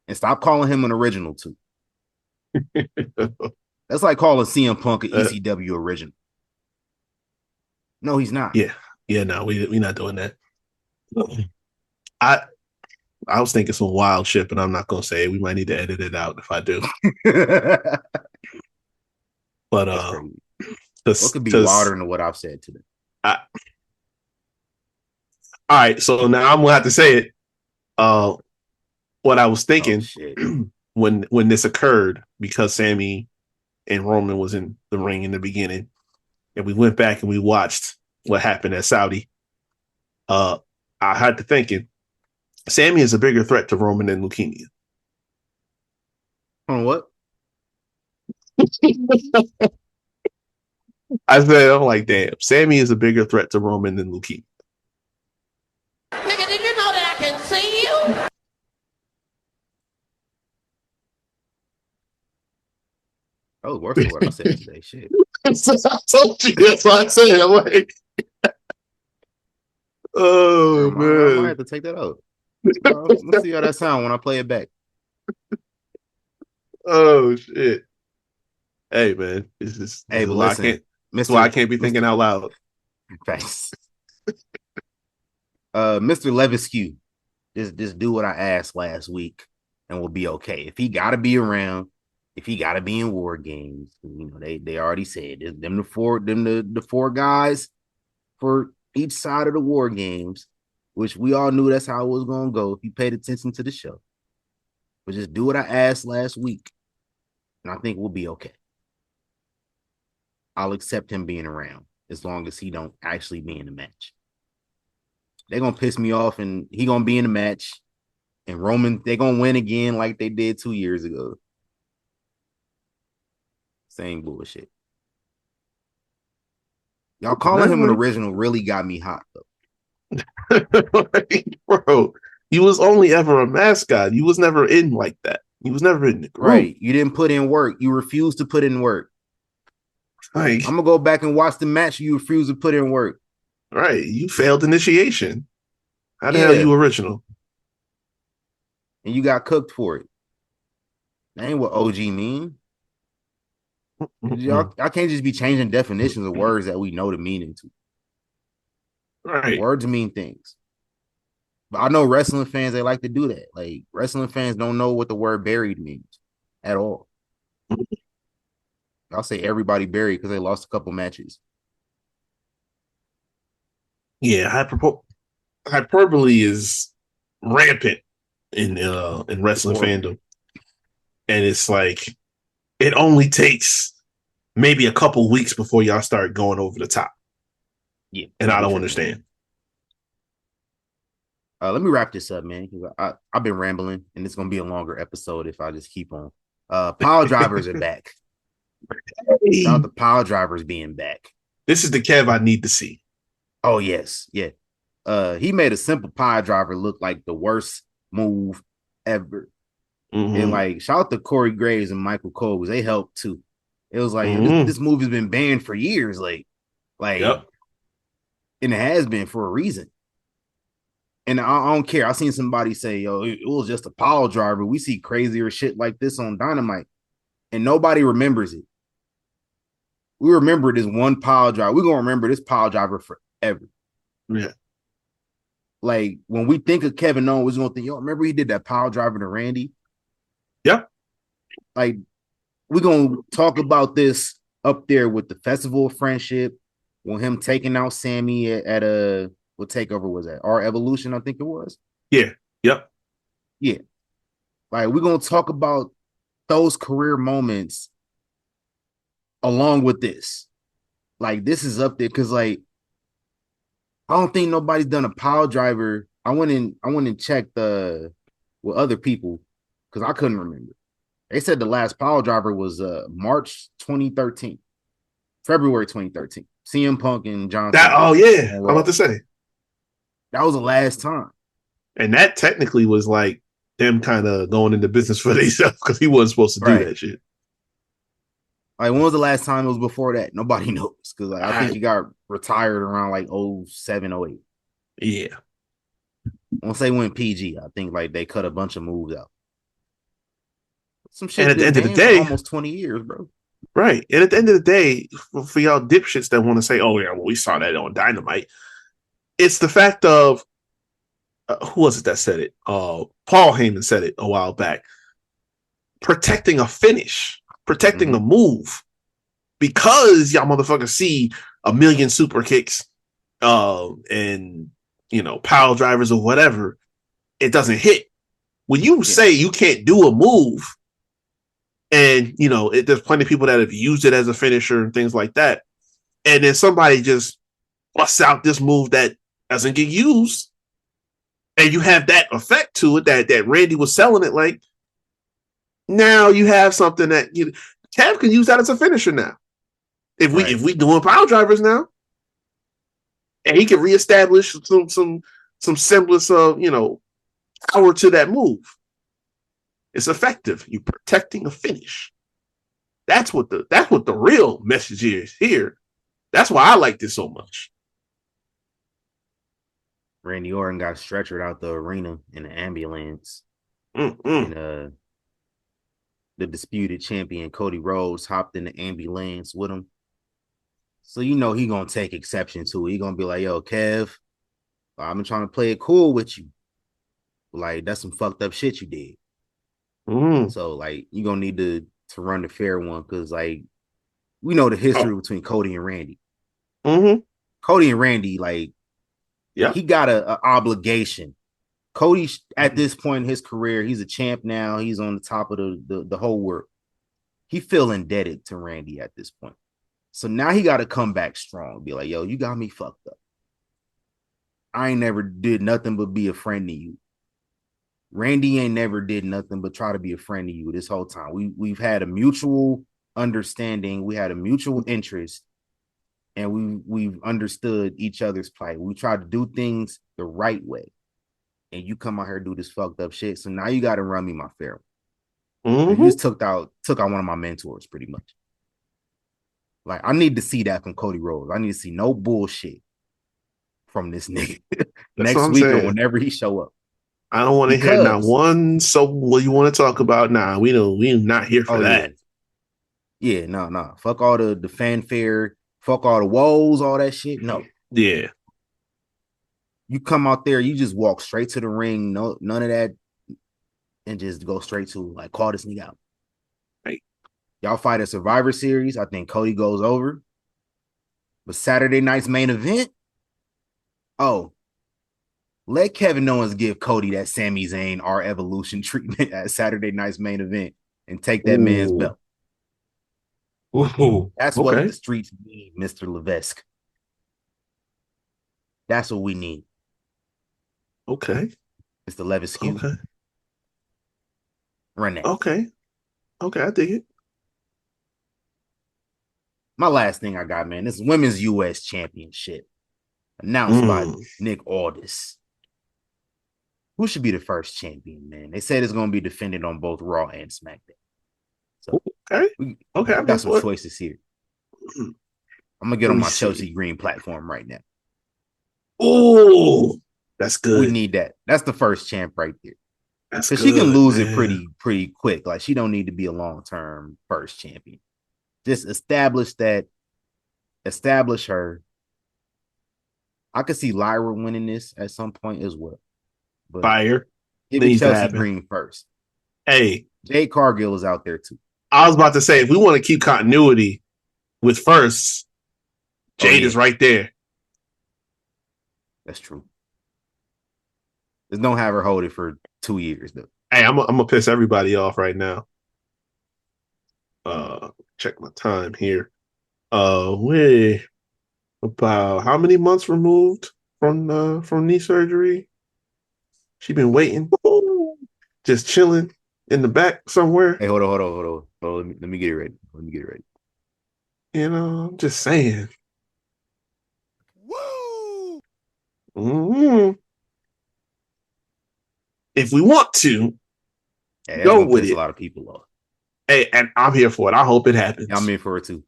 And stop calling him an original too. That's like calling CM Punk an ECW original. No, he's not. Yeah. Yeah, no, we're not doing that. I was thinking some wild shit, but I'm not gonna say it. We might need to edit it out if I do. But That's crazy. What could be because wilder than what I've said today? all right, so now I'm gonna have to say it. What I was Oh thinking shit. when this occurred, because Sami and Roman was in the ring in the beginning, and we went back and we watched what happened at Saudi. I had to thinking, Sami is a bigger threat to Roman than leukemia. On what? I said, I'm like, damn, Sami is a bigger threat to Roman than leukemia. Nigga, did you know that I can see you? I was worse than what I said today. Shit. I told you, that's what I said. I'm like, oh I might man. have to take that out. Let's see how that sound when I play it back. Oh shit. Hey man, this Hey, is but why listen, I can't. Mr. That's why I can't be thinking out loud. Thanks. Mr. Leviscu, just do what I asked last week, and we'll be okay. If he got to be around, if he got to be in war games, you know they already said them the four guys for each side of the war games, which we all knew that's how it was gonna go if you paid attention to the show. But just do what I asked last week, and I think we'll be okay. I'll accept him being around as long as he don't actually be in the match. They're gonna piss me off, and he gonna be in the match, and Roman they're gonna win again like they did 2 years ago. Same bullshit. Y'all calling him an original really got me hot though. Bro, he was only ever a mascot. He was never in like that. He was never in the group. Right. You didn't put in work. You refused to put in work. Like, I'm gonna go back and watch the match. You refuse to put in work. right. You failed initiation. How the hell you original? And you got cooked for it. That ain't what OG mean. Y'all, I can't just be changing definitions of words that we know the meaning to. Right. Words mean things. But I know wrestling fans, they like to do that. Like, wrestling fans don't know what the word buried means at all. I'll say everybody buried because they lost a couple matches. Yeah, hyperbole is rampant in wrestling fandom. And it's like it only takes maybe a couple weeks before y'all start going over the top. Yeah. And I don't understand. Let me wrap this up, man, because I've been rambling, and it's going to be a longer episode if I just keep on. Pile drivers are back. Hey. Shout out the pile drivers being back. This is the Kev I need to see. Oh, yes. Yeah. He made a simple pile driver look like the worst move ever. Mm-hmm. And like, shout out to Corey Graves and Michael Cole, because they helped too. It was like, this movie has been banned for years. Like, yep. And it has been for a reason. And I don't care. I seen somebody say, yo, it was just a pile driver. We see crazier shit like this on Dynamite, and nobody remembers it. We remember this one pile driver. We're going to remember this pile driver forever. Yeah. Like, when we think of Kevin Owens, we're going to think, yo, remember he did that pile driver to Randy? Yep. Like, we're going to talk about this up there with the Festival of Friendship, with him taking out Sami at a... What takeover was that? Our Evolution, I think it was. Yeah. Yep. Yeah. Like, we're gonna talk about those career moments along with this. Like, this is up there because, like, I don't think nobody's done a pile driver. I went and checked with other people because I couldn't remember. They said the last pile driver was March 2013, February 2013. CM Punk and John. Oh yeah, I'm about to say. That was the last time. And that technically was like them kind of going into business for themselves because he wasn't supposed to do that shit. Like, when was the last time it was before that? Nobody knows. Because like, I think he got retired around like 07, 08. Yeah. Once they went PG, I think like they cut a bunch of moves out. Some shit. And at the end of the day, almost 20 years, bro. Right. And at the end of the day, for y'all dipshits that want to say, oh yeah, well, we saw that on Dynamite. It's the fact of who was it that said it? Paul Heyman said it a while back. Protecting a finish, protecting a move, because y'all motherfuckers see a million super kicks, and power drivers or whatever, it doesn't hit. When you say you can't do a move, and there's plenty of people that have used it as a finisher and things like that, and then somebody just busts out this move that doesn't get used, and you have that effect to it that Randy was selling it like. Now you have something that Kev can use that as a finisher now. If we doing power drivers now, and he can reestablish some semblance of power to that move. It's effective. You're protecting a finish. That's what the real message is here. That's why I like this so much. Randy Orton got stretchered out the arena in an ambulance. And the disputed champion Cody Rhodes hopped in the ambulance with him. So he gonna take exception to it. He gonna be like, yo, Kev, I've been trying to play it cool with you. Like, that's some fucked up shit you did. So like you gonna need to run the fair one, because like we know the history between Cody and Randy. Cody and Randy, like, he got a obligation. Cody, at this point in his career, he's a champ now. He's on the top of the whole world. He feel indebted to Randy at this point. So now he got to come back strong. Be like, yo, you got me fucked up. I ain't never did nothing but be a friend to you. Randy ain't never did nothing but try to be a friend to you this whole time. We've had a mutual understanding. We had a mutual interest, and we've understood each other's plight. We tried to do things the right way. And you come out here and do this fucked up shit. So now you got to run me my fair. You just took out one of my mentors, pretty much. Like, I need to see that from Cody Rhodes. I need to see no bullshit from this nigga next week or whenever he show up. I don't want to hear not one. So what you want to talk about? Nah, we not here for that. Yeah, no. Fuck all the fanfare. Fuck all the woes, all that shit. No. Yeah. You come out there, you just walk straight to the ring, no, none of that, and just go straight to, like, call this nigga out. Right. Y'all fight a Survivor Series. I think Cody goes over. But Saturday night's main event, let Kevin Owens give Cody that Sami Zayn our evolution treatment at Saturday night's main event and take that man's belt. That's what the streets need, Mr. Levesque. That's what we need. Okay. Mr. Levesque. Okay. Run that. Okay, I dig it. My last thing I got, man, this Women's U.S. Championship announced by Nick Aldis. Who should be the first champion, man? They said it's going to be defended on both Raw and SmackDown. So, we got some choices here. I'm going to get on my Chelsea Green platform right now. Oh, that's good. We need that. That's the first champ right there. Because she can lose it pretty quick. Like, she don't need to be a long-term first champion. Just establish her. I could see Lyra winning this at some point as well. But Fire. Give it Chelsea Green first. Hey. Jade Cargill is out there too. I was about to say, if we want to keep continuity with firsts, Jade is right there. That's true. Just don't have her hold it for 2 years though. Hey, I'm gonna piss everybody off right now. Check my time here. We about how many months removed from knee surgery? She been waiting, just chilling in the back somewhere. Hey, hold on. Let me get it ready. You know, I'm just saying. Woo! Mm-hmm. If we want to go with it, a lot of people off. Hey, and I'm here for it. I hope it happens. I'm here for it too.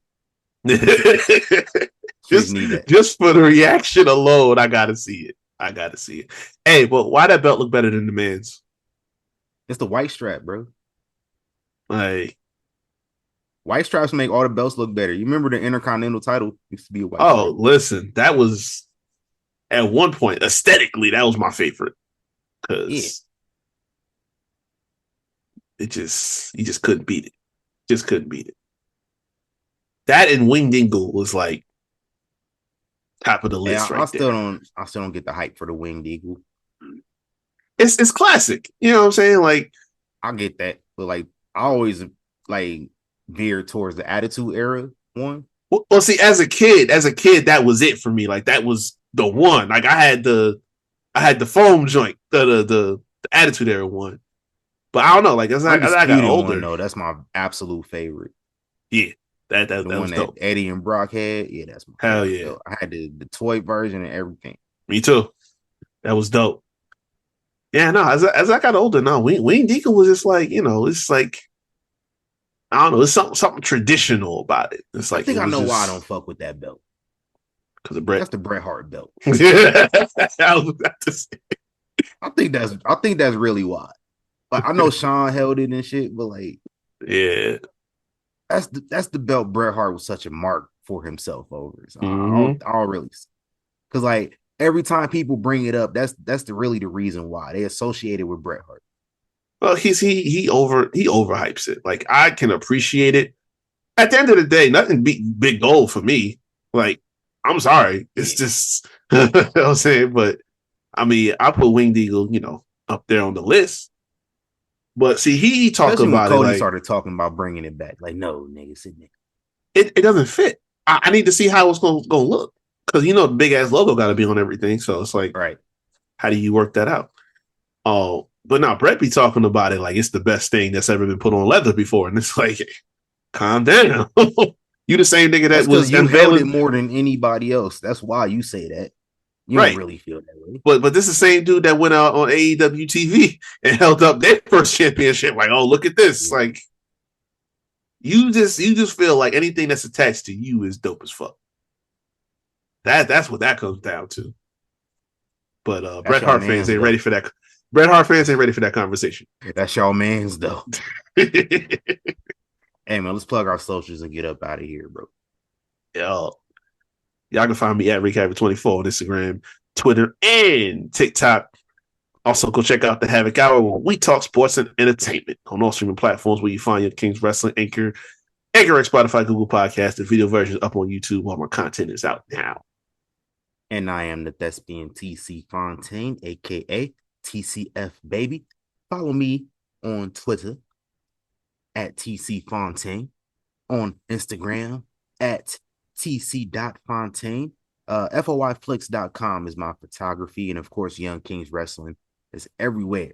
just for the reaction alone, I gotta see it. Hey, but why that belt look better than the men's? It's the white strap, bro. Like, white straps make all the belts look better. You remember the Intercontinental title used to be a white strap. Listen, that was at one point aesthetically, that was my favorite. because you just couldn't beat it. Just couldn't beat it. That and Wing Dingle was like top of the list right there. I still don't get the hype for the Winged Eagle. It's classic. You know what I'm saying? Like, I get that, but like I always like veered towards the Attitude Era one. Well, see, as a kid, that was it for me. Like that was the one. Like I had the foam joint, the Attitude Era one. But I don't know. Like as I got older, no, that's my absolute favorite. Yeah, that the was one dope. that Eddie and Brock had. Yeah, that's my hell favorite. yeah. I had the toy version and everything. Me too. That was dope. Yeah, no. As I got older, no, Wayne Deacon was just like, it's like, I don't know, there's something traditional about it. It's like, I think I know why I don't fuck with that belt. Because of Bret. That's the Bret Hart belt. Yeah, I was about to say. I think that's really why. Like I know Sean held it and shit, but like, yeah, that's the belt Bret Hart was such a mark for himself over. So Mm-hmm. I don't really, because like every time people bring it up, that's really the reason why they associate it with Bret Hart. Well, he overhypes it. Like I can appreciate it. At the end of the day, nothing beat Big Gold for me. Like I'm sorry, it's just you know what I'm saying. But I mean, I put Winged Eagle, up there on the list. But see, he talked Especially about when Cody it. Like, started talking about bringing it back. Like, no, nigga, sit there. It doesn't fit. I need to see how it's going to look because the big ass logo got to be on everything. So it's like, right? How do you work that out? Oh, but now Bret be talking about it like it's the best thing that's ever been put on leather before, and it's like, calm down. You the same nigga that was you held it more than anybody else. That's why you say that. You don't really feel that way. But this is the same dude that went out on AEW TV and held up their first championship. Like, oh, look at this. Yeah. Like, you just feel like anything that's attached to you is dope as fuck. That's what that comes down to. But Bret Hart fans ain't ready for that. Bret Hart fans ain't ready for that conversation. That's y'all man's though. Hey man, let's plug our socials and get up out of here, bro. Y'all can find me at RickHavoc24 on Instagram, Twitter, and TikTok. Also, go check out the Havoc Hour where we talk sports and entertainment on all streaming platforms where you find your Kings Wrestling, Anchor, Spotify, Google Podcasts. The video version is up on YouTube. All my content is out now. And I am the thespian TC Fontaine, a.k.a. TCF Baby. Follow me on Twitter at TC Fontaine, on Instagram at tc.fontaine. FOYflix.com is my photography, and of course Young Kings Wrestling is everywhere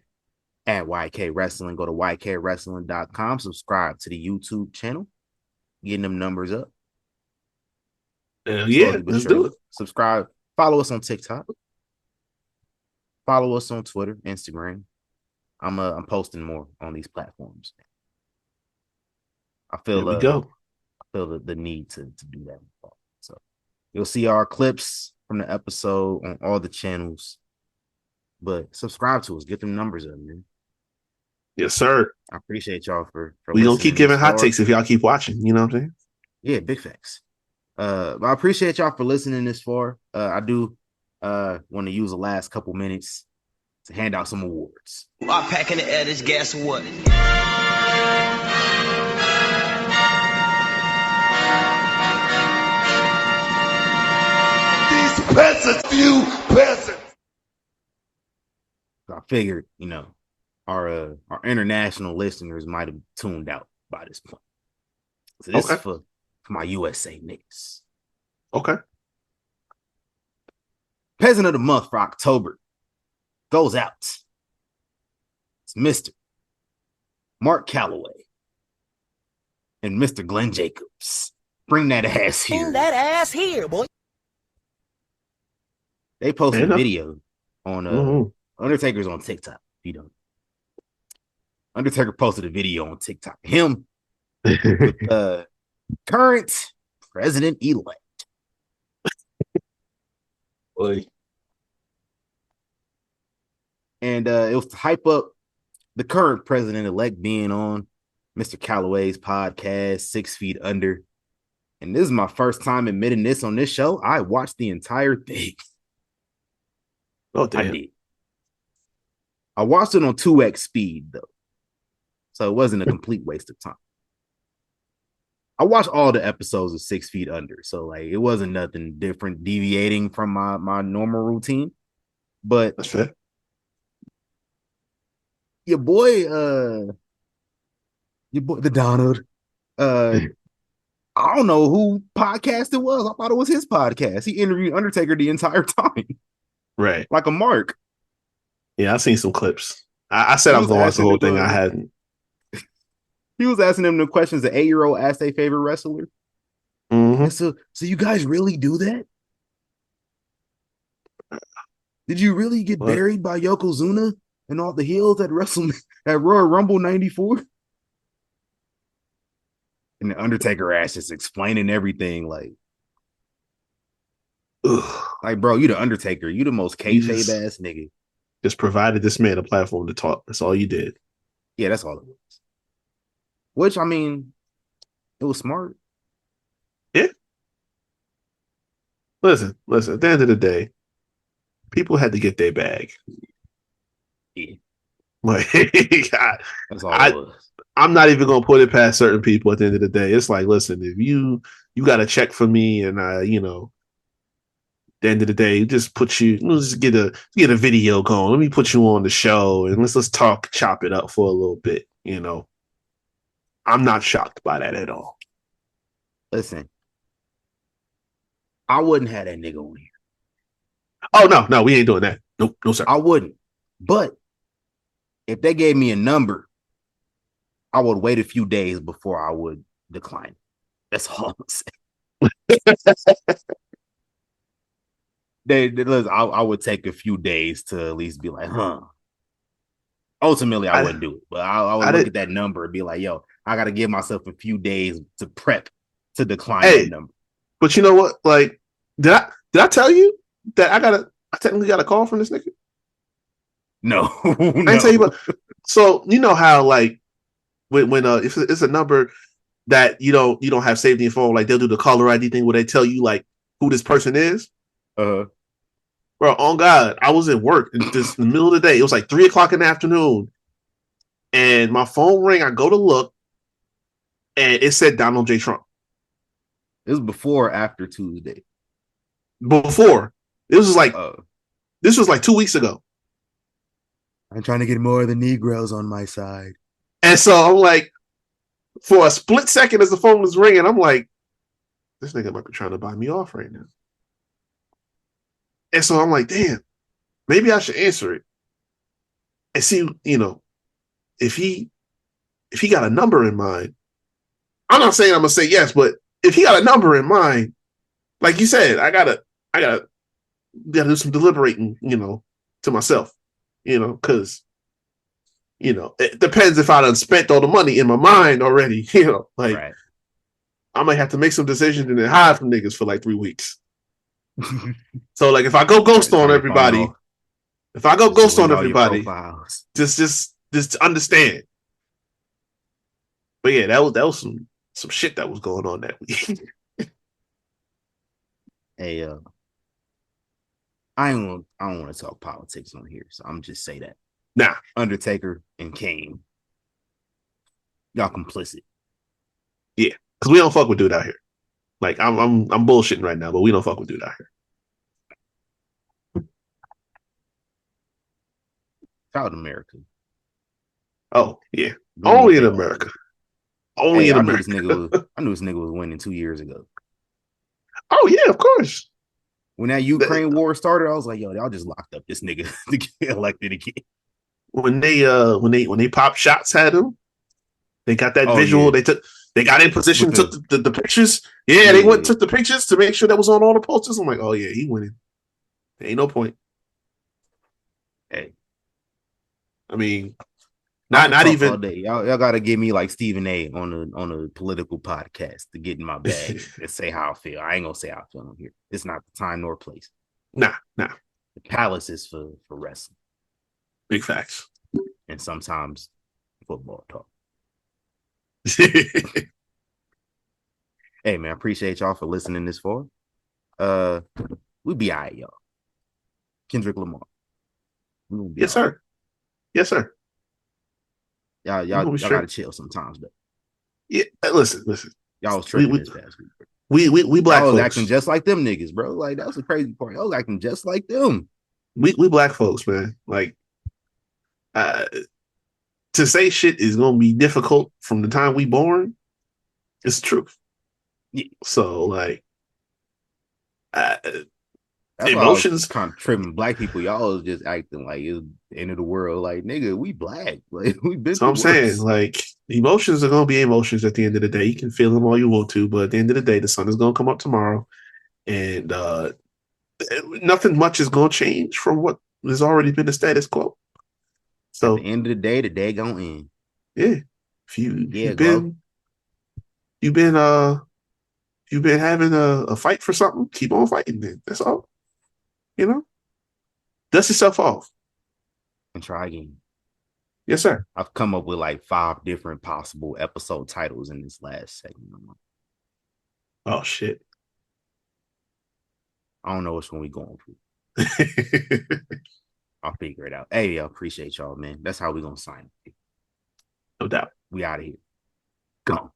at YK Wrestling. Go to ykwrestling.com, subscribe to the YouTube channel, getting them numbers up. Let's do it. Subscribe, follow us on TikTok, follow us on Twitter, Instagram. I'm posting more on these platforms. I feel the need to do that. So you'll see our clips from the episode on all the channels. But subscribe to us, get them numbers up, man. Yes, sir. I appreciate y'all for we gonna keep giving hot takes if y'all keep watching. You know what I'm saying? Yeah, big facts. But I appreciate y'all for listening this far. I do want to use the last couple minutes to hand out some awards. I'm packing the edits, guess what? Few peasants. I figured, our international listeners might have tuned out by this point. So this is for my USA niggas. Okay. Peasant of the month for October goes out. It's Mr. Mark Calloway and Mr. Glenn Jacobs. Bring that ass here. Bring that ass here, boy. They posted a video on Undertaker's on TikTok. If you don't, Undertaker posted a video on TikTok. Him with current president-elect. Boy. And it was to hype up the current president-elect being on Mr. Calloway's podcast, 6 Feet Under. And this is my first time admitting this on this show. I watched the entire thing. Oh, damn. I did. I watched it on 2x speed though, so it wasn't a complete waste of time. I watched all the episodes of 6 Feet Under, so like it wasn't nothing different, deviating from my normal routine. But That's fair. Your boy, the Donald, I don't know who podcast it was. I thought it was his podcast. He interviewed Undertaker the entire time, Right? like a mark. Yeah, I've seen some clips. I said I was gonna watch the whole thing. I hadn't. He was asking them the questions the 8-year-old asked their favorite wrestler. Mm-hmm. And so you guys really do that? Did you really get buried by Yokozuna and all the heels at Royal Rumble '94? And the Undertaker ass just explaining everything like, bro, you the Undertaker. You the most kayfabe ass nigga. Just provided this man a platform to talk. That's all you did. Yeah, that's all it was. Which, I mean, it was smart. Yeah. Listen. At the end of the day, people had to get their bag. Yeah. Like, that's all it was. I'm not even gonna put it past certain people. At the end of the day, it's like, listen, if you got a check for me, and at the end of the day, just let's get a video going. Let me put you on the show, and let's chop it up for a little bit. I'm not shocked by that at all. Listen, I wouldn't have that nigga on here. Oh no, we ain't doing that. Nope, no sir. I wouldn't. But if they gave me a number, I would wait a few days before I would decline. That's all I'm saying. I would take a few days to at least be like, huh. Ultimately, I wouldn't do it, but I would look at that number and be like, yo, I got to give myself a few days to prep to decline that number. But you know what? Like, did I tell you that I technically got a call from this nigga? No. I didn't tell you about. So you know how like when if it's a number that you don't have saved in your phone, like they'll do the caller ID thing where they tell you like who this person is. Bro, on God, I was at work in the middle of the day. It was like 3:00 in the afternoon, and my phone rang. I go to look, and it said Donald J. Trump. It was before or after Tuesday? Before. This was like 2 weeks ago. I'm trying to get more of the Negroes on my side. And so I'm like, for a split second as the phone was ringing, I'm like, this nigga might be trying to buy me off right now. And so I'm like, damn, maybe I should answer it. And see, if he got a number in mind, I'm not saying I'm gonna say yes, but if he got a number in mind, like you said, I gotta do some deliberating, to myself, because it depends if I done spent all the money in my mind already, right. I might have to make some decisions and then hide from niggas for like 3 weeks. So like if I go ghost on everybody, just understand. But yeah, that was some shit that was going on that week. Hey, I don't want to talk politics on here, so I'm just say that. Nah, Undertaker and Kane, y'all complicit. Yeah, because we don't fuck with dude out here. Like I'm bullshitting right now, but we don't fuck with dude out here. Proud America. Oh yeah, only in America. Only in America. I knew this nigga was winning 2 years ago. Oh yeah, of course. When that Ukraine war started, I was like, yo, y'all just locked up this nigga to get elected again. When they popped shots at him, they got that visual. Yeah. They got in position, took the pictures. Yeah, they went took the pictures to make sure that was on all the posters. I'm like, oh yeah, he winning. There ain't no point. Hey, I mean, not even. All day. Y'all got to give me like Stephen A. on a political podcast to get in my bag and say how I feel. I ain't gonna say how I feel on here. It's not the time nor place. Nah. The palace is for wrestling. Big facts. And sometimes football talk. Hey man, I appreciate y'all for listening this far. We be all right, y'all. Kendrick Lamar. Yes, sir. Yes, sir. Y'all gotta chill sometimes, but Yeah, listen. y'all was tripping this past week. We black Y'all was folks acting just like them niggas, bro. Like that was the crazy part. Y'all was acting just like them. We black folks, man. Like, to say shit is gonna be difficult from the time we born. It's the truth. Yeah. So like, That's why I was emotions. kind of tripping black people. Y'all was just acting like it's the end of the world. Like, nigga, we black. Like, we've been So through I'm saying, worse. like, emotions are gonna be emotions at the end of the day. You can feel them all you want to, but at the end of the day, the sun is gonna come up tomorrow, and nothing much is gonna change from what has already been the status quo. At the So end of the day gonna end. yeah, if Yeah, Glow. you've been you've been having a fight for something, keep on fighting. Then that's all. You know, dust yourself off. And try again. Yes, sir. I've come up with like 5 different possible episode titles in this last segment. Oh shit. I don't know which one we going for. I'll figure it out. Hey, I appreciate y'all, man. That's how we gonna sign. No doubt. We out of here. Gone.